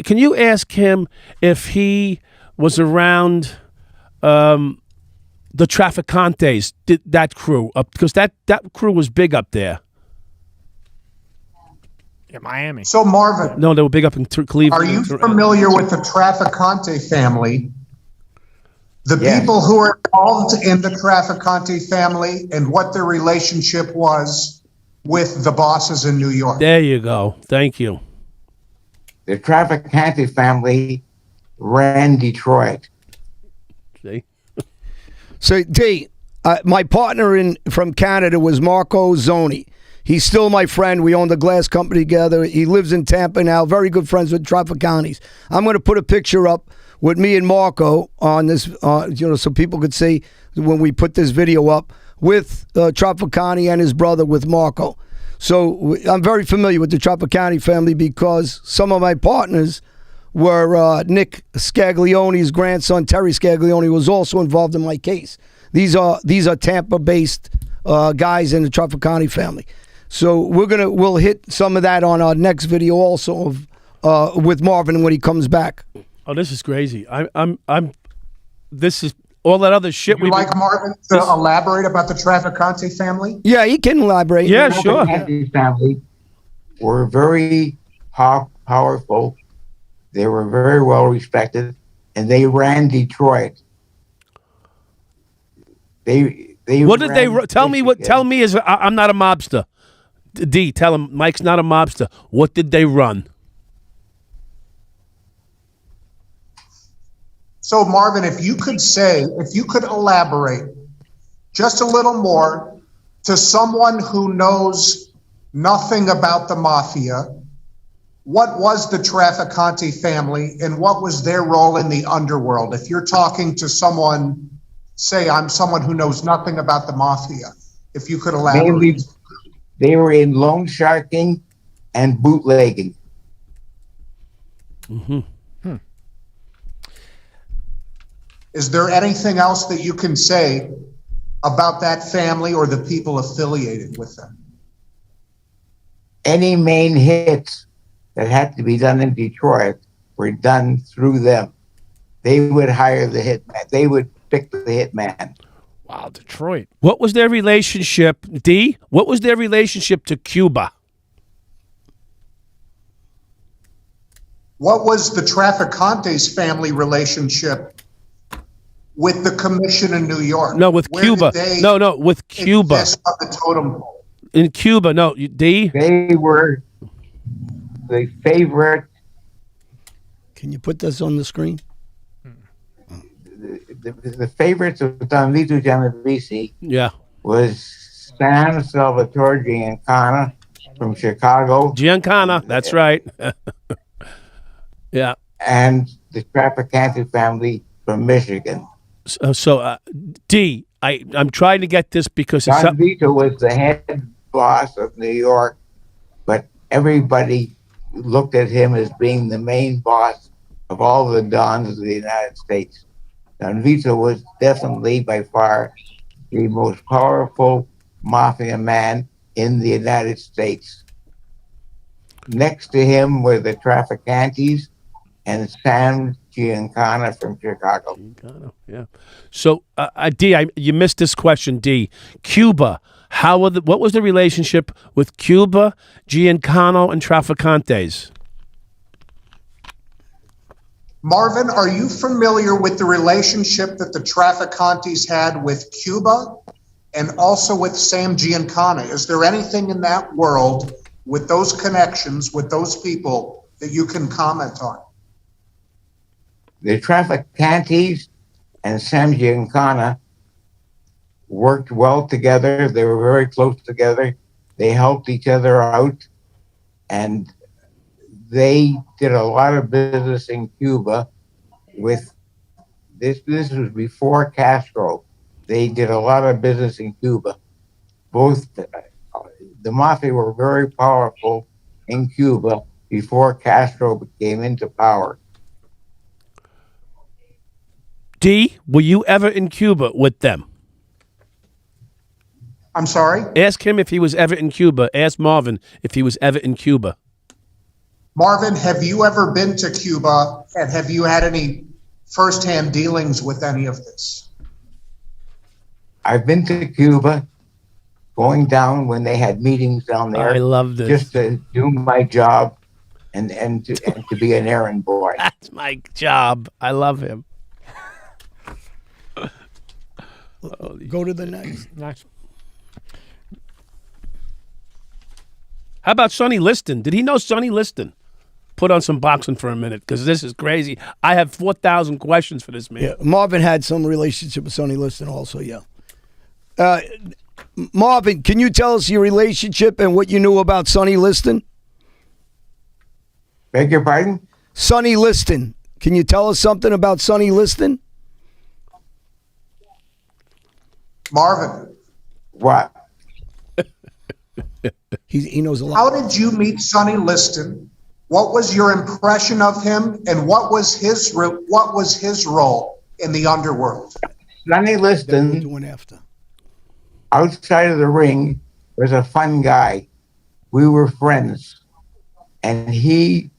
Can you ask him if he was around the Traficantes, that crew, because that crew was big up there? Yeah, Miami. So Marvin, No, they were big up in Cleveland. are you familiar with the Traficante family? The Yes. people who are involved in the Traficante family and what their relationship was with the bosses in New York. There you go. Thank you. The Traficante family ran Detroit. See? So, D, my partner from Canada was Marco Zoni. He's still my friend. We own the glass company together. He lives in Tampa now. Very good friends with Traficantes. I'm going to put a picture up with me and Marco on this, so people could see when we put this video up with Traficante and his brother with Marco. So I'm very familiar with the Traficante family because some of my partners were Nick Scaglione's grandson, Terry Scaglione, was also involved in my case. These are Tampa-based guys in the Traficante family. So we'll hit some of that on our next video also of with Marvin when he comes back. Oh, this is crazy. This is all that other shit. Would you like Marvin to elaborate about the Traficante family? Yeah, he can elaborate. Yeah, The sure. Traficante family were very powerful. They were very well respected, and they ran Detroit. What did they tell me? Tell me is I'm not a mobster. D, tell him Mike's not a mobster. What did they run? So Marvin, if you could elaborate just a little more to someone who knows nothing about the mafia, what was the Traficante family and what was their role in the underworld? If you're talking to someone, say I'm someone who knows nothing about the mafia, if you could elaborate. Mainly, they were in loan sharking and bootlegging. Mm-hmm. Is there anything else that you can say about that family or the people affiliated with them? Any main hits that had to be done in Detroit were done through them. They would hire the hitman. They would pick the hitman. Wow, Detroit. What was their relationship, D? What was their relationship to Cuba? What was the Traficante's family relationship with the commission in New York? No, with Where Cuba. did they No, with Cuba. exist on the totem pole? In Cuba, no, D? They were the favorite. Can you put this on the screen? The favorites of Don Vito Genovese Yeah. was San Salvatore Giancana from Chicago Giancana, that's right. Yeah. and the Traficante family from Michigan. So, D, I'm trying to get this because it's Don Vito was the head boss of New York, but everybody looked at him as being the main boss of all the dons of the United States. Don Vito was definitely by far the most powerful mafia man in the United States. Next to him were the Traficantes and Sam Giancana from Chicago. Yeah. So, D, you missed this question, D. Cuba. What was the relationship with Cuba, Giancano, and Traficantes? Marvin, are you familiar with the relationship that the Traficantes had with Cuba and also with Sam Giancana? Is there anything in that world with those connections, with those people, that you can comment on? The Traficantes and Sam Giancana worked well together. They were very close together. They helped each other out, and they did a lot of business in Cuba with this. This was before Castro. They did a lot of business in Cuba. Both the mafia were very powerful in Cuba before Castro came into power. D, were you ever in Cuba with them? I'm sorry? Ask him if he was ever in Cuba. Ask Marvin if he was ever in Cuba. Marvin, have you ever been to Cuba and have you had any firsthand dealings with any of this? I've been to Cuba, going down when they had meetings down there. I love this. Just to do my job and to be an errand boy. That's my job. I love him. Go to the next. How about Sonny Liston? Did he know Sonny Liston? Put on some boxing for a minute because this is crazy. I have 4,000 questions for this man. Yeah, Marvin had some relationship with Sonny Liston also, yeah. Marvin, can you tell us your relationship and what you knew about Sonny Liston? Beg your pardon? Sonny Liston. Can you tell us something about Sonny Liston? Marvin, What? He knows a lot. how did you meet Sonny Liston? What was your impression of him, and what was his role in the underworld? Sonny That we're Liston, doing after. outside of the ring, was a fun guy. We were friends. And he,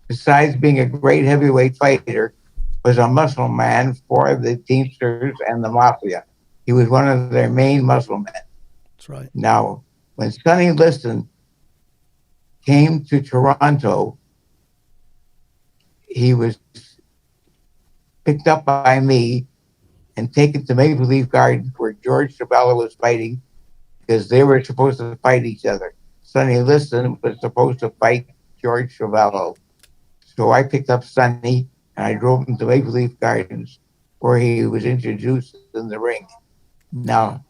besides being a great heavyweight fighter, was a muscle man for the Teamsters and the Mafia. He was one of their main muscle men. That's right. Now, when Sonny Liston came to Toronto, he was picked up by me and taken to Maple Leaf Gardens where George Sabella was fighting because they were supposed to fight each other. Sonny Liston was supposed to fight George Sabella. So I picked up Sonny and I drove him to Maple Leaf Gardens where he was introduced in the ring. Now,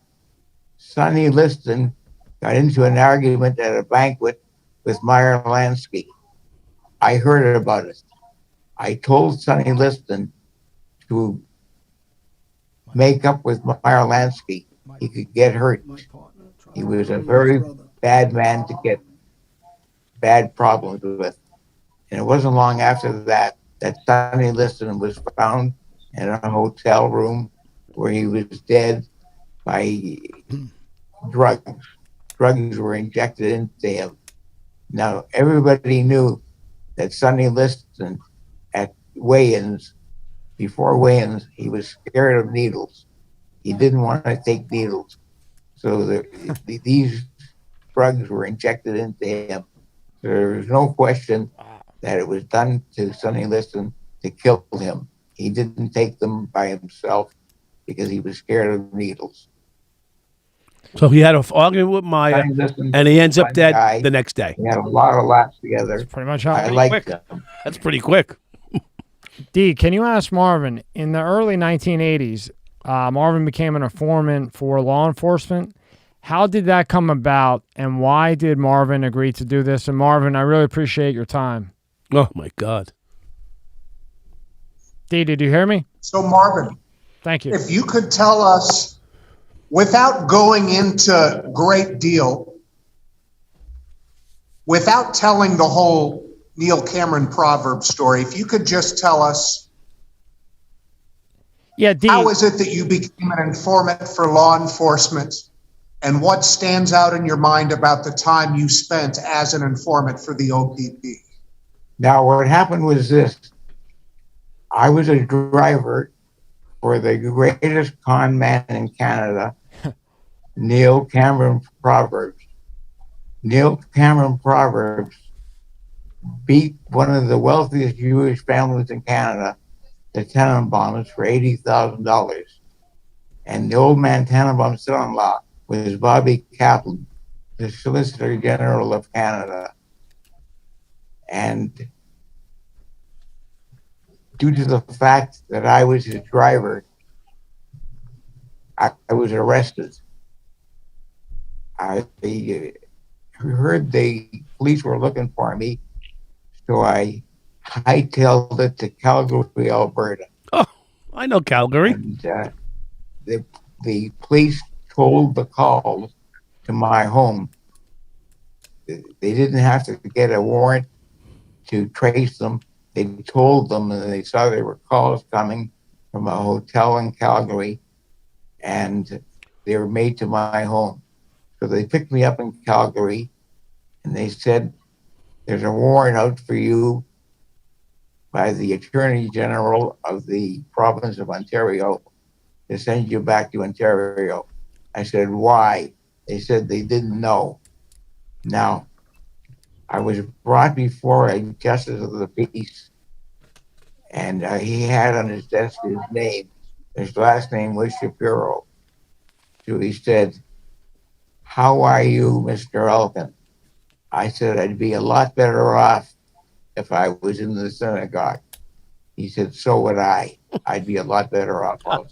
Sonny Liston got into an argument at a banquet with Meyer Lansky. I heard about it. I told Sonny Liston to make up with Meyer Lansky. He could get hurt. He was a very bad man to get bad problems with. And it wasn't long after that Sonny Liston was found in a hotel room where he was dead by drugs. Drugs were injected into him. Now, everybody knew that Sonny Liston at weigh-ins, before weigh-ins, he was scared of needles. He didn't want to take needles. So these drugs were injected into him. There was no question that it was done to Sonny Liston to kill him. He didn't take them by himself because he was scared of needles. So he had an argument with Maya, and he ends up dead the next day. We had a lot of laughs together. That's pretty much how I it liked quick. them. That's pretty quick. D, can you ask Marvin, in the early 1980s, Marvin became an informant for law enforcement. How did that come about, and why did Marvin agree to do this? And Marvin, I really appreciate your time. Oh, my God. D, did you hear me? So, Marvin, Thank you. if you could tell us, without going into great deal, without telling the whole Neil Cameron proverb story, if you could just tell us, Yeah, D. how is it that you became an informant for law enforcement, and what stands out in your mind about the time you spent as an informant for the OPP? Now, what happened was this. I was a driver for the greatest con man in Canada, Neil Cameron Proverbs. Neil Cameron Proverbs beat one of the wealthiest Jewish families in Canada, the Tenenbaums, for $80,000. And the old man Tenenbaum's son-in-law was Bobby Kaplan, the Solicitor General of Canada. And due to the fact that I was his driver, I was arrested. I heard the police were looking for me, so I hightailed it to Calgary, Alberta. Oh, I know Calgary. And the police told the calls to my home. They didn't have to get a warrant to trace them. They told them, and they saw there were calls coming from a hotel in Calgary, and they were made to my home. So they picked me up in Calgary, and they said, there's a warrant out for you by the Attorney General of the province of Ontario to send you back to Ontario. I said, why? They said they didn't know. Now, I was brought before a justice of the peace, and he had on his desk his name. His last name was Shapiro. So he said, how are you, Mr. Elkind? I said, I'd be a lot better off if I was in the synagogue. He said, so would I. I'd be a lot better off also.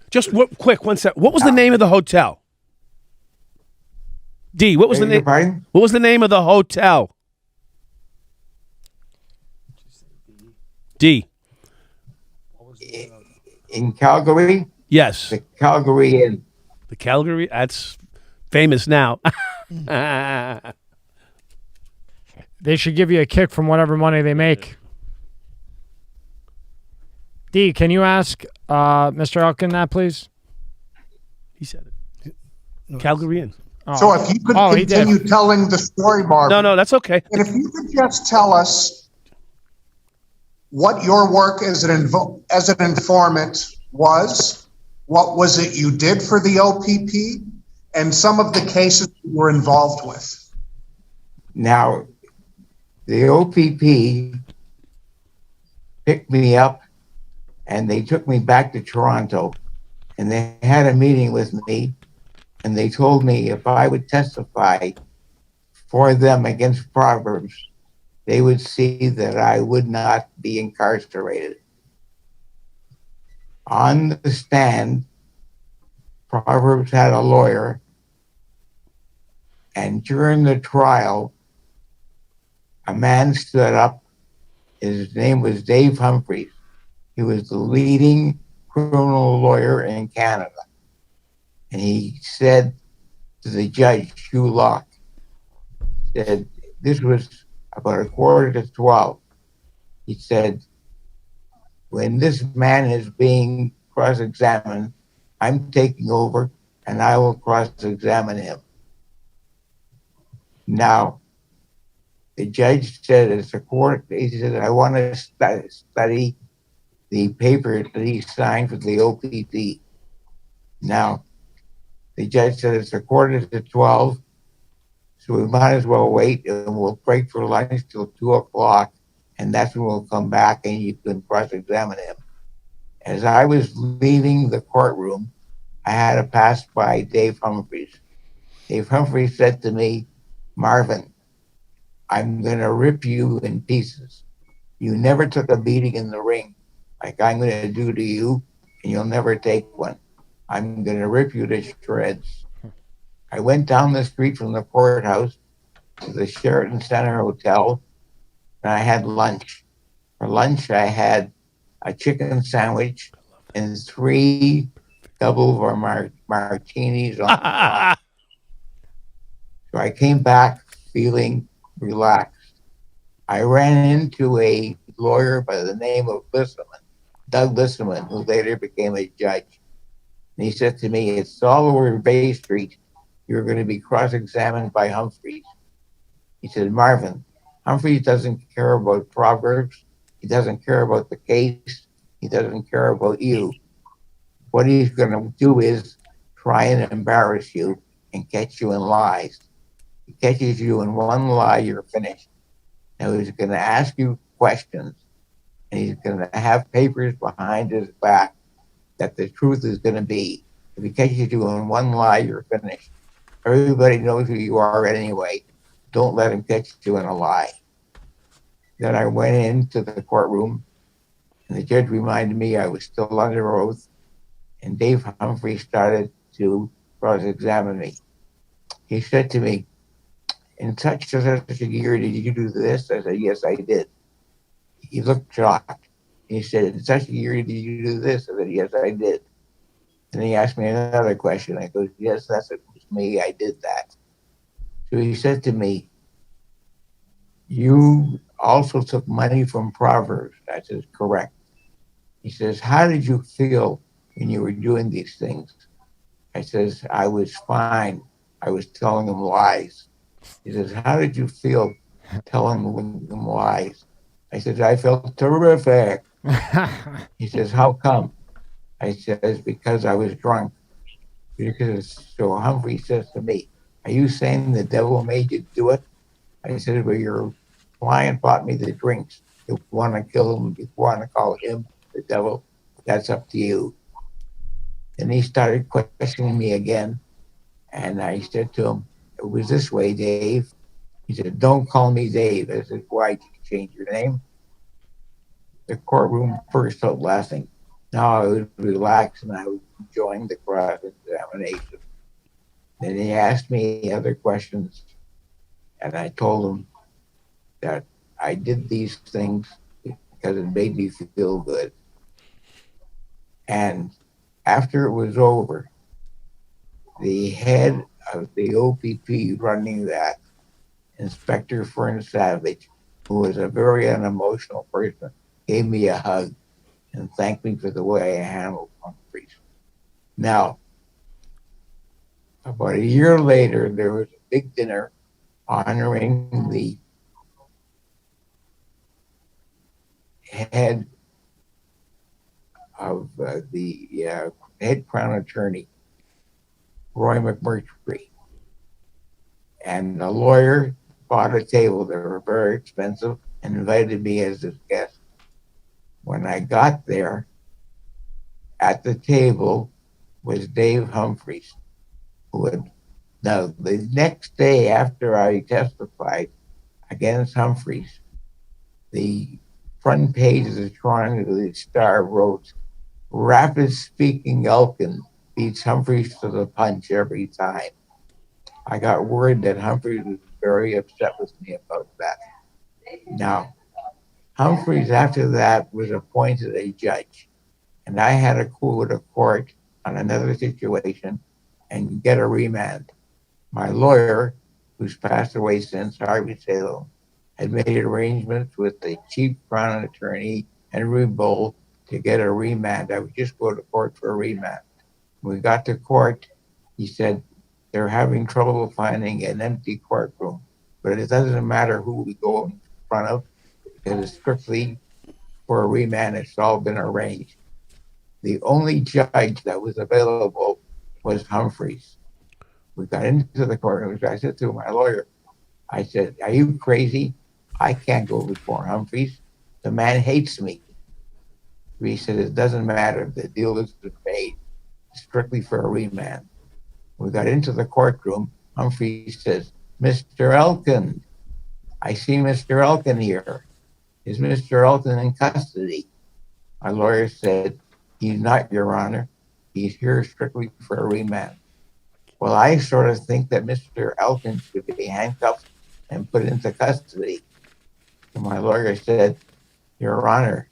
Just quick, one sec. What was the name of the hotel? D, what was the name? Pardon? What was the name of the hotel? D. In Calgary? Yes. The Calgary Inn. The Calgary, that's famous now. They should give you a kick from whatever money they make. D, can you ask Mr. Elkind, that please. He said it. Calgaryan. Oh. So if you could He did. continue telling the story, Marvin. No, that's okay. And if you could just tell us what your work as an informant was, what was it you did for the OPP, and some of the cases you were involved with. Now, the OPP picked me up and they took me back to Toronto, and they had a meeting with me, and they told me if I would testify for them against Proverbs, they would see that I would not be incarcerated. On the stand, Proverbs had a lawyer, and during the trial, a man stood up. His name was Dave Humphreys. He was the leading criminal lawyer in Canada. And he said to the judge, Hugh Locke, said, this was about 11:45. He said, when this man is being cross-examined, I'm taking over and I will cross-examine him. Now, the judge said, as a court, he said, I want to study the paper that he signed for the OPP. Now, the judge said, it's a quarter to 12, so we might as well wait, and we'll break for lunch till 2 o'clock, and that's when we'll come back and you can cross-examine him. As I was leaving the courtroom, I had to pass by Dave Humphreys. Dave Humphreys said to me, Marvin, I'm going to rip you in pieces. You never took a beating in the ring like I'm going to do to you, and you'll never take one. I'm going to rip you to shreds. I went down the street from the courthouse to the Sheraton Center Hotel, and I had lunch. For lunch, I had a chicken sandwich and 3 double or martinis on top. So I came back feeling relaxed. I ran into a lawyer by the name of Doug Lissaman, who later became a judge. And he said to me, it's all over Bay Street. You're going to be cross-examined by Humphreys. He said, Marvin, Humphreys doesn't care about Proverbs. He doesn't care about the case. He doesn't care about you. What he's going to do is try and embarrass you and catch you in lies. He catches you in one lie, you're finished. Now he's going to ask you questions, and he's going to have papers behind his back that the truth is going to be. If he catches you in one lie, you're finished. Everybody knows who you are anyway. Don't let him catch you in a lie. Then I went into the courtroom, and the judge reminded me I was still under oath, and Dave Humphrey started to cross-examine me. He said to me, in such and such a year, did you do this? I said, yes, I did. He looked shocked. He said, in such a year, did you do this? I said, yes, I did. And he asked me another question. I go, yes, that's it was me. I did that. So he said to me, you also took money from Proverbs. I said, correct. He says, how did you feel when you were doing these things? I says, I was fine. I was telling them lies. He says, how did you feel telling them lies? I said, I felt terrific. He says, how come? I says, because I was drunk. So Humphrey says to me, are you saying the devil made you do it? I said, well, your client bought me the drinks. If you want to kill him, if you want to call him the devil, that's up to you. And he started questioning me again. And I said to him, it was this way, Dave. He said, don't call me Dave. I said, why did you change your name? The courtroom burst out laughing. Now I was relaxed and I was enjoying the cross-examination. Then he asked me other questions, and I told him that I did these things because it made me feel good. And after it was over, the head of the OPP running that, Inspector Fern Savage, who was a very unemotional person, gave me a hug. and thanked me for the way I handled Humphreys. Now, about a year later, there was a big dinner honoring the head of the head Crown Attorney, Roy McMurtry. And the lawyer bought a table. They were very expensive and invited me as his guest. When I got there, at the table was Dave Humphreys, who had, now the next day after I testified against Humphreys, the front page of the Toronto Star wrote, "Rapid speaking Elkind beats Humphreys to the punch every time." I got word that Humphreys was very upset with me about that. Now, Humphreys after that was appointed a judge, and I had to go to court on another situation and get a remand. My lawyer, who's passed away since, Harvey Salem, had made arrangements with the chief Crown Attorney, Henry Bull, to get a remand. I would just go to court for a remand. When we got to court, he said, they're having trouble finding an empty courtroom, but it doesn't matter who we go in front of, because it's strictly for a remand. It's all been arranged. The only judge that was available was Humphreys. We got into the courtroom. I said to my lawyer, I said, are you crazy? I can't go before Humphreys. The man hates me. He said, it doesn't matter. The deal is made strictly for a remand. We got into the courtroom. Humphreys says, Mr. Elkind, I see Mr. Elkind here. Is Mr. Elkind in custody? My lawyer said, he's not, Your Honor. He's here strictly for a remand. Well, I sort of think that Mr. Elkind should be handcuffed and put into custody. And my lawyer said, Your Honor,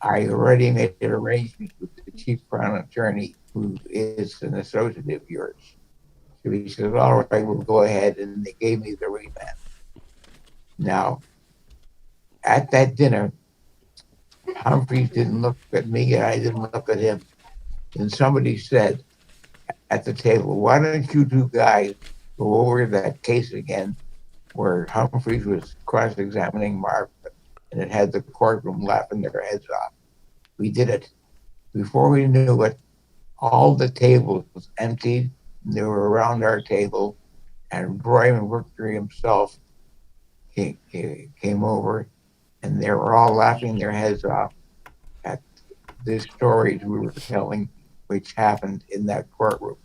I already made an arrangement with the chief Crown Attorney, who is an associate of yours. So he said, all right, we'll go ahead. And they gave me the remand. Now, at that dinner, Humphreys didn't look at me and I didn't look at him. And somebody said at the table, why don't you two guys go over that case again where Humphreys was cross-examining Marvin and it had the courtroom laughing their heads off. We did it. Before we knew it, all the tables was emptied. They were around our table, and Roy McMurtry himself came over, and they were all laughing their heads off at the stories we were telling, which happened in that courtroom.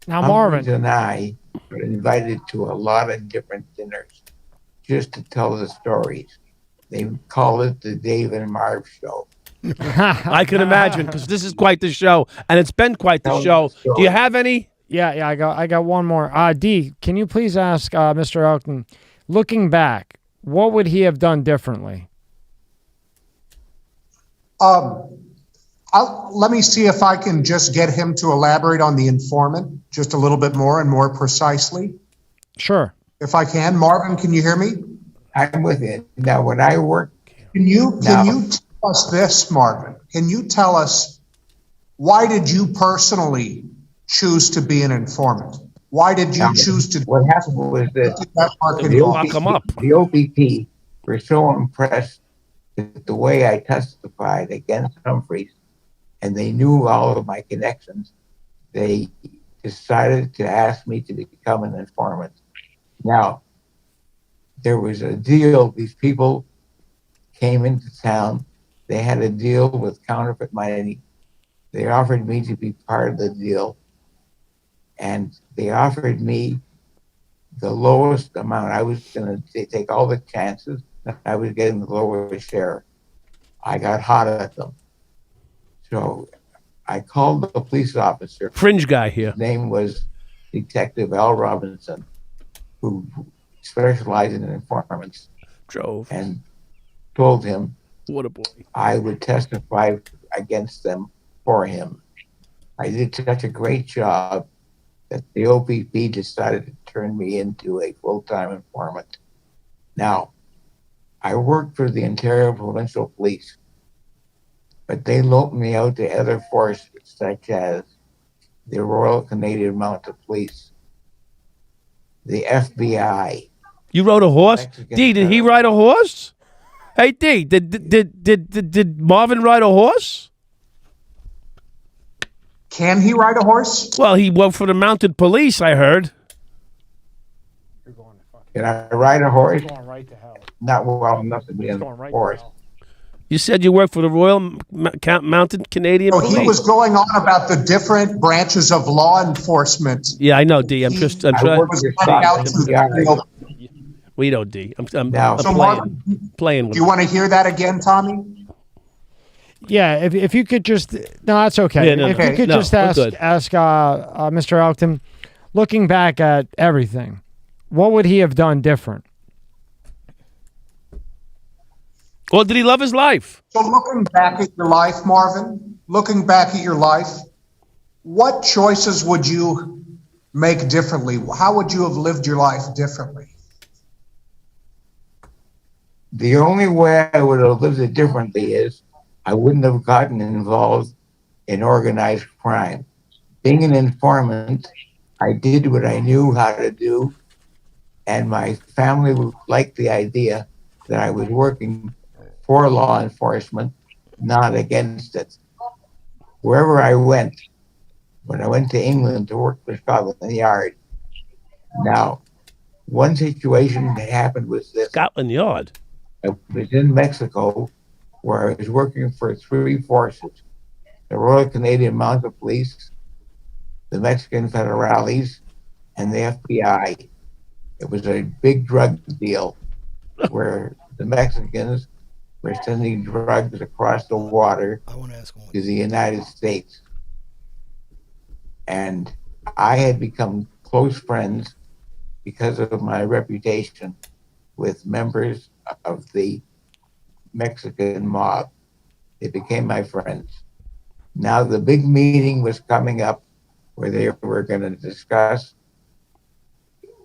Now, Humphreys Marvin, and I were invited to a lot of different dinners just to tell the stories. They call it the Dave and Marv Show. I can imagine, because this is quite the show, and it's been quite the Tell show. the story. Do you have any? Yeah, I got one more. Dee, can you please ask Mr. Elkind, looking back, what would he have done differently? Let me see if I can just get him to elaborate on the informant just a little bit more and more precisely, Sure. if I can. Marvin, can you hear me? I'm with it. Now, when I worked, Can you tell us this, Marvin? Can you tell us, why did you personally choose to be an informant? Why did you choose to? what happened was that Lock 'em up. the OPP were so impressed with the way I testified against Humphreys, and they knew all of my connections. They decided to ask me to become an informant. Now, there was a deal. These people came into town. They had a deal with counterfeit money. They offered me to be part of the deal. And they offered me the lowest amount. I was going to take all the chances that I was getting the lowest share. I got hot at them. So I called the police officer. Fringe guy here. His name was Detective Al Robinson, who specialized in informants, Drove. and told him What a boy. I would testify against them for him. I did such a great job that the OPP decided to turn me into a full-time informant. Now, I worked for the Ontario Provincial Police, but they loaned me out to other forces such as the Royal Canadian Mounted Police, the FBI. You rode a horse? Mexican D, did he federal- ride a horse? Hey, D, did Marvin ride a horse? Can he ride a horse? Well, he worked for the mounted police, I heard. You're going to fucking Can I ride a horse? going right to hell. Not well enough to be He's in going the right to force. hell. You said you worked for the Royal Mounted Canadian So Police. he was going on about the different branches of law enforcement. Yeah, I know, D. I'm I trying. worked Was for finding out Scotland to Yard. We know, D. I'm Now- So playing, Marvin, playing do with you want to hear that again, Tommy? Yeah, if you could just no, that's okay. Yeah, no, if no. you could No, just we're ask good. Mr. Elkind, looking back at everything, what would he have done different? Or did he love his life? So looking back at your life, Marvin, looking back at your life, what choices would you make differently? How would you have lived your life differently? The only way I would have lived it differently is I wouldn't have gotten involved in organized crime. Being an informant, I did what I knew how to do, and my family liked the idea that I was working for law enforcement, not against it. Wherever I went, when I went to England to work for Scotland Yard, now, one situation that happened was this. Scotland Yard. I was in Mexico where I was working for three forces: the Royal Canadian Mounted Police, the Mexican Federales, and the FBI. It was a big drug deal where the Mexicans were sending drugs across the water I want to ask one. to the United States. And I had become close friends because of my reputation with members of the Mexican mob. They became my friends. Now the big meeting was coming up where they were going to discuss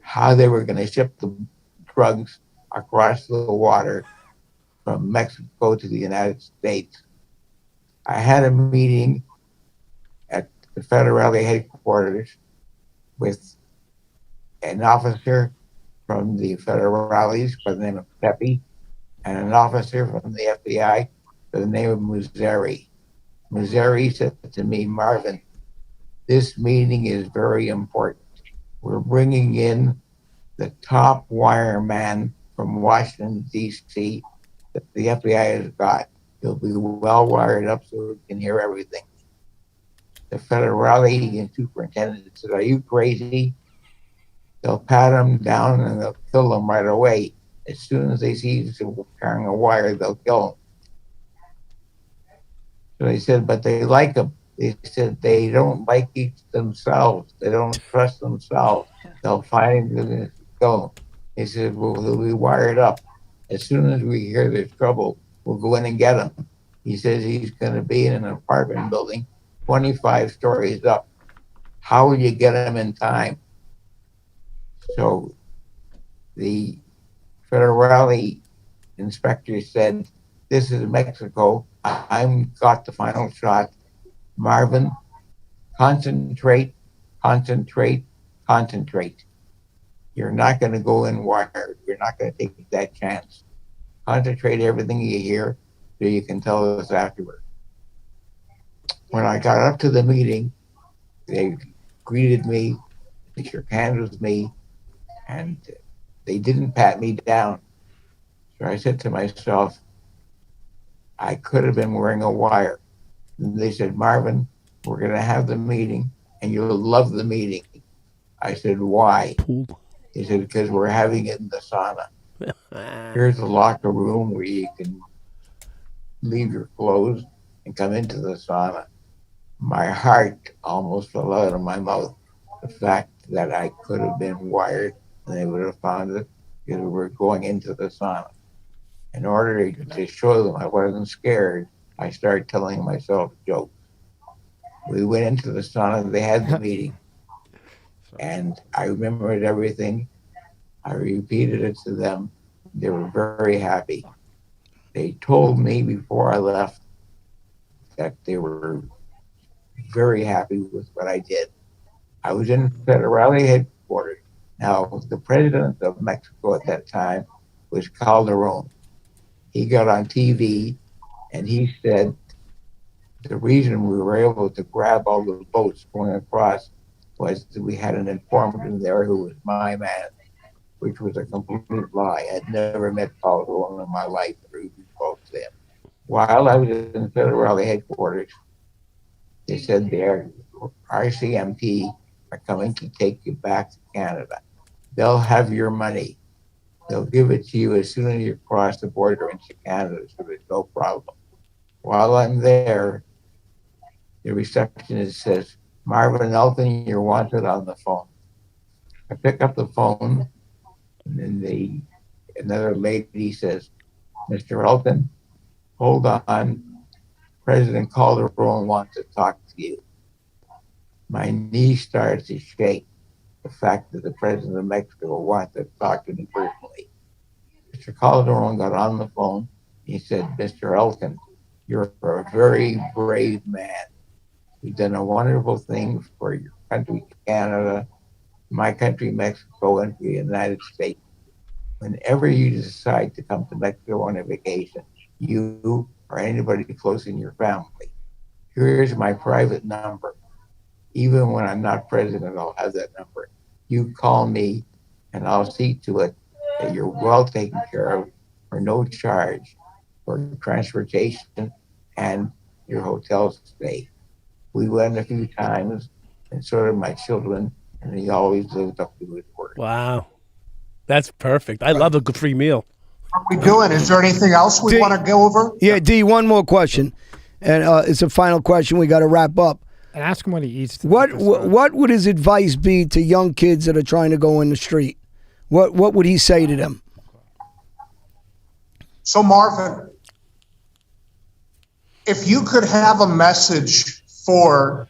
how they were going to ship the drugs across the water from Mexico to the United States. I had a meeting at the Federale headquarters with an officer from the Federales by the name of Pepe and an officer from the FBI by the name of Muzzeri. Muzzeri said to me, Marvin, this meeting is very important. We're bringing in the top wireman from Washington, D.C. that the FBI has got. He'll be well wired up so he can hear everything. The Federale and superintendent said, are you crazy? They'll pat him down and they'll kill him right away. As soon as they see he's carrying a wire, they'll kill him. So they said, but they like him. They said they don't like each themselves. They don't trust themselves. They'll find him and kill him. They said, well, he'll be wired up. As soon as we hear there's trouble, we'll go in and get him. He says he's going to be in an apartment building 25 stories up. How will you get him in time? So the Federale inspector said, this is Mexico. I'm got the final shot. Marvin, concentrate, concentrate, concentrate. You're not going to go in wired. You're not going to take that chance. Concentrate everything you hear so you can tell us afterward. When I got up to the meeting, they greeted me, they shook hands with me, and they didn't pat me down. So I said to myself, I could have been wearing a wire. And they said, Marvin, we're going to have the meeting and you'll love the meeting. I said, why? He said, because we're having it in the sauna. Here's the locker room where you can leave your clothes and come into the sauna. My heart almost fell out of my mouth. The fact that I could have been wired and they would have found it because we were going into the sauna. In order to show them I wasn't scared, I started telling myself jokes. We went into the sauna, they had the meeting, and I remembered everything. I repeated it to them. They were very happy. They told me before I left that they were very happy with what I did. I was in Federale headquarters. Now, the president of Mexico at that time was Calderon. He got on TV and he said the reason we were able to grab all the boats going across was that we had an informant in there who was my man, which was a complete lie. I'd never met Calderon in my life or even spoke to him. While I was in Federale headquarters, they said their RCMP are coming to take you back to Canada. They'll have your money. They'll give it to you as soon as you cross the border into Canada, so there's no problem. While I'm there, the receptionist says, Marvin Elkind, you're wanted on the phone. I pick up the phone, and then another lady says, Mr. Elkind, hold on. President Calderon wants to talk to you. My knee started to shake. The fact that the president of Mexico wanted to talk to me personally. Mr. Calderon got on the phone. He said, Mr. Elkind, you're a very brave man. You've done a wonderful thing for your country, Canada, my country, Mexico, and for the United States. Whenever you decide to come to Mexico on a vacation, you or anybody close in your family, here's my private number. Even when I'm not president, I'll have that number. You call me and I'll see to it that you're well taken care of for no charge for transportation and your hotel stay. We went a few times, and so did my children, and he always lived up to his word. Wow. That's perfect. I love a good free meal. What are we doing? Is there anything else we want to go over? Yeah, D, one more question. And it's a final question. We got to wrap up. And ask him what he eats. What would his advice be to young kids that are trying to go in the street? What would he say to them? So, Marvin, if you could have a message for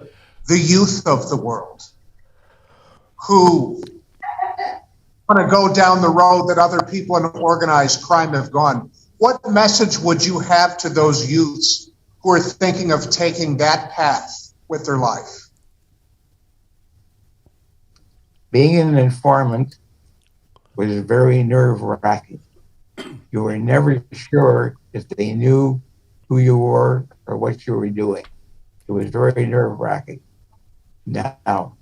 the youth of the world who want to go down the road that other people in organized crime have gone, what message would you have to those youths who are thinking of taking that path with their life? Being an informant was very nerve-wracking. You were never sure if they knew who you were or what you were doing. It was very nerve-wracking. Now,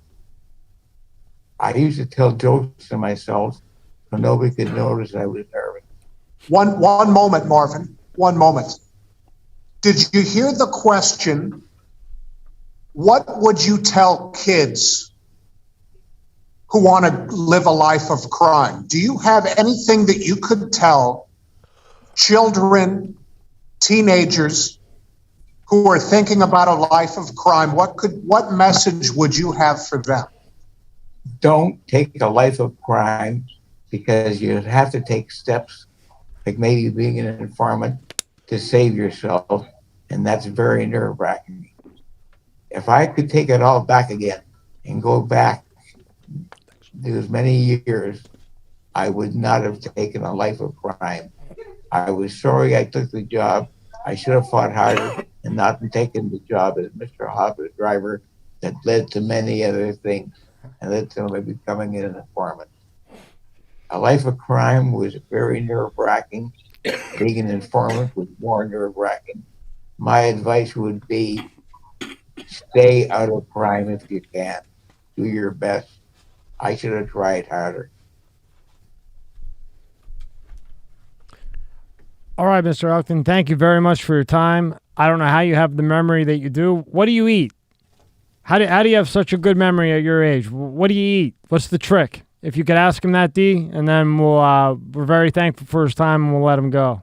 I used to tell jokes to myself so nobody could notice I was nervous. One moment, Marvin. One moment. Did you hear the question? What would you tell kids who want to live a life of crime? Do you have anything that you could tell children, teenagers who are thinking about a life of crime? What message would you have for them? Don't take a life of crime, because you have to take steps, like maybe being an informant, to save yourself, and that's very nerve-wracking. If I could take it all back again and go back those many years, I would not have taken a life of crime. I was sorry I took the job. I should have fought harder and not taken the job as Mr. HOFFA's driver that led to many other things and led to me becoming an informant. A life of crime was very nerve-wracking. Being an informant was more nerve-wracking. My advice would be stay out of crime if you can. Do your best. I should have tried harder. All right, Mr. Elkind, thank you very much for your time. I don't know how you have the memory that you do. What do you eat? How do you have such a good memory at your age? What do you eat? What's the trick? If you could ask him that, D, and then we're very thankful for his time, and we'll let him go.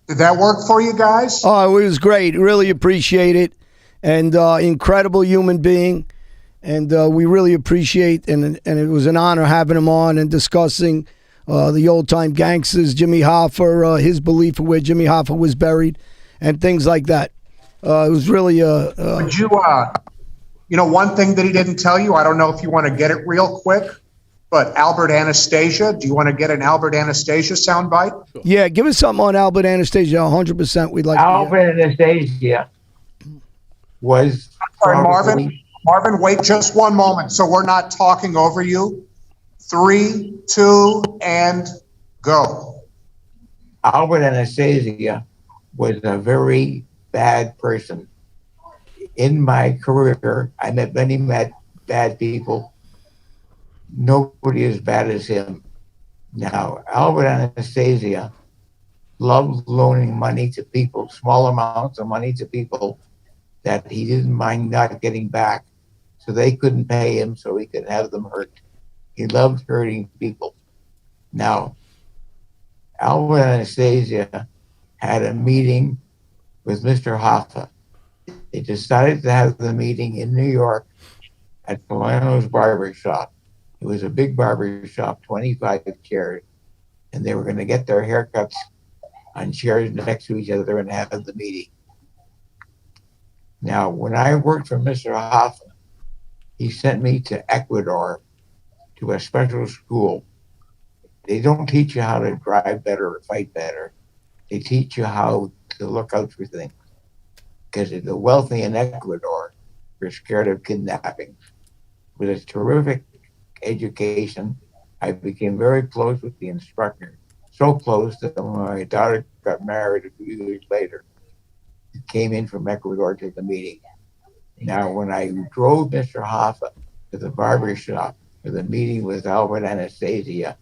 Did that work for you guys? Oh, it was great. Really appreciate it. And incredible human being. And we really appreciate, and it was an honor having him on and discussing the old-time gangsters, Jimmy Hoffa, his belief of where Jimmy Hoffa was buried, and things like that. It was really Would you, one thing that he didn't tell you, I don't know if you want to get it real quick, But Albert Anastasia, do you want to get an Albert Anastasia soundbite? Yeah, give us something on Albert Anastasia. 100%. We'd like to hear. Albert Anastasia was Sorry, probably- Marvin. Marvin, wait just one moment so we're not talking over you. 3, 2, and go. Albert Anastasia was a very bad person. In my career, I met many bad people. Nobody as bad as him. Now, Albert Anastasia loved loaning money to people, small amounts of money to people that he didn't mind not getting back. So they couldn't pay him, so he could have them hurt. He loved hurting people. Now, Albert Anastasia had a meeting with Mr. HOFFA. They decided to have the meeting in New York at Palermo's barber shop. It was a big barber shop, 25 chairs, and they were going to get their haircuts on chairs next to each other and have the meeting. Now, when I worked for Mr. HOFFA, he sent me to Ecuador to a special school. They don't teach you how to drive better or fight better. They teach you how to look out for things. Because the wealthy in Ecuador were scared of kidnapping. With a terrific education, I became very close with the instructor. So close that when my daughter got married a few years later, he came in from Ecuador to the meeting. Now, when I drove Mr. HOFFA to the barber shop for the meeting with Albert Anastasia,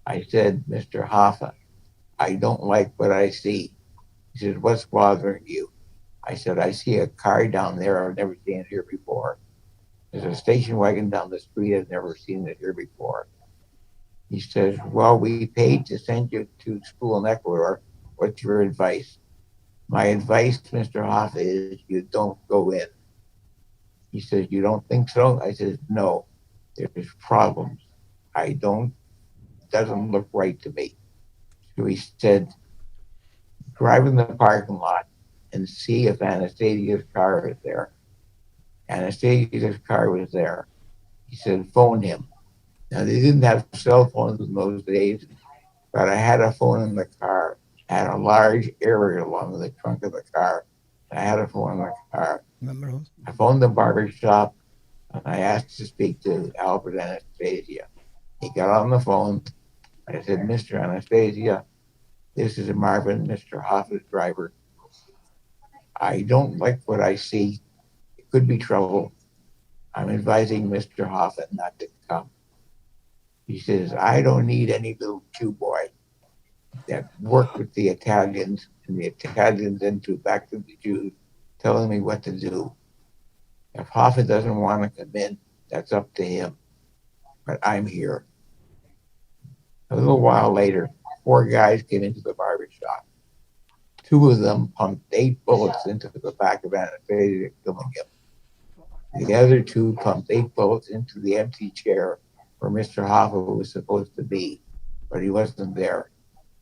I said, Mr. HOFFA, I don't like what I see. He said, what's bothering you? I said, I see a car down there I've never seen it here before. There's a station wagon down the street. I've never seen it here before. He says, well, we paid to send you to school in Ecuador. What's your advice? My advice, Mr. HOFFA, is you don't go in. He says, you don't think so? I said, no, there's problems. Doesn't look right to me. So he said, drive in the parking lot and see if Anastasia's car is there. Anastasia's car was there. He said, phone him. Now, they didn't have cell phones in those days, but I had a phone in the car. I had a large area along the trunk of the car. I had a phone in the car. Remember those? I phoned the barber shop and I asked to speak to Albert Anastasia. He got on the phone. I said, Mr. Anastasia, this is Marvin, Mr. HOFFA's driver. I don't like what I see. It could be trouble. I'm advising Mr. HOFFA not to come. He says, I don't need any little Jew boy that worked with the Italians, and the Italians then threw back to the Jews, telling me what to do. If HOFFA doesn't want to come in, that's up to him. But I'm here. A little while later, 4 guys came into the barber shop. 2 of them pumped 8 bullets into the back of Anastasia, killing him. The other 2 pumped 8 bullets into the empty chair where Mr. HOFFA was supposed to be, but he wasn't there.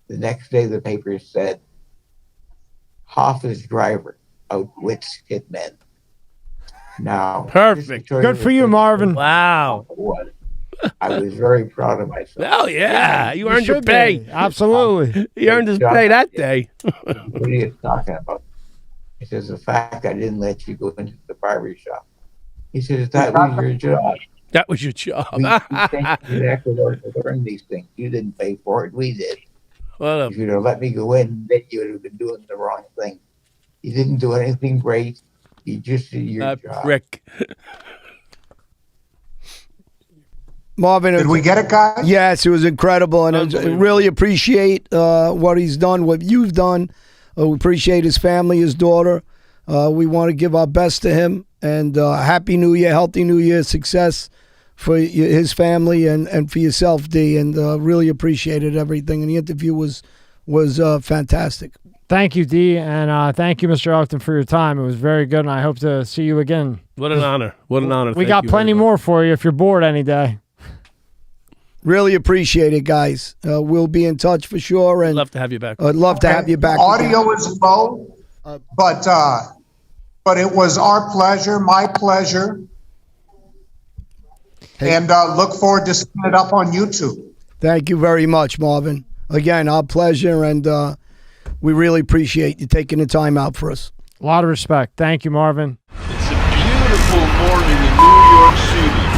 The next day, the paper said, HOFFA's driver outwits hitmen. Now, Perfect. Good for you, Marvin. Wow. I was very proud of myself. Oh, yeah. You earned your should pay. be. Absolutely. He earned his pay that day. What are you talking about? He says, the fact I didn't let you go into the barber shop. He says, that was your job. That was your job. We sent you to Ecuador to learn these things. You didn't pay for it. We did. What If you'd have let me go in, then you would have been doing the wrong thing. You didn't do anything great. You just did your job. prick. Marvin, Did we get it, guys? yes, it was incredible, and I Unbelievable. really appreciate what he's done, what you've done. We appreciate his family, his daughter. We want to give our best to him, and Happy New Year, healthy New Year, success for his family and for yourself, D. And really appreciated everything. And the interview was fantastic. Thank you, Dee, and thank you, Mr. Elkind, for your time. It was very good, and I hope to see you again. What an honor. What an honor. We Thank got you plenty very much. more for you if you're bored any day. Really appreciate it, guys. We'll be in touch for sure, and Love to have you back. I'd love to have you back. Audio is low, but it was our pleasure, my pleasure. and look forward to seeing it up on YouTube. Thank you very much, Marvin. Again, our pleasure, and we really appreciate you taking the time out for us. A lot of respect. Thank you, Marvin. It's a beautiful morning in New York City.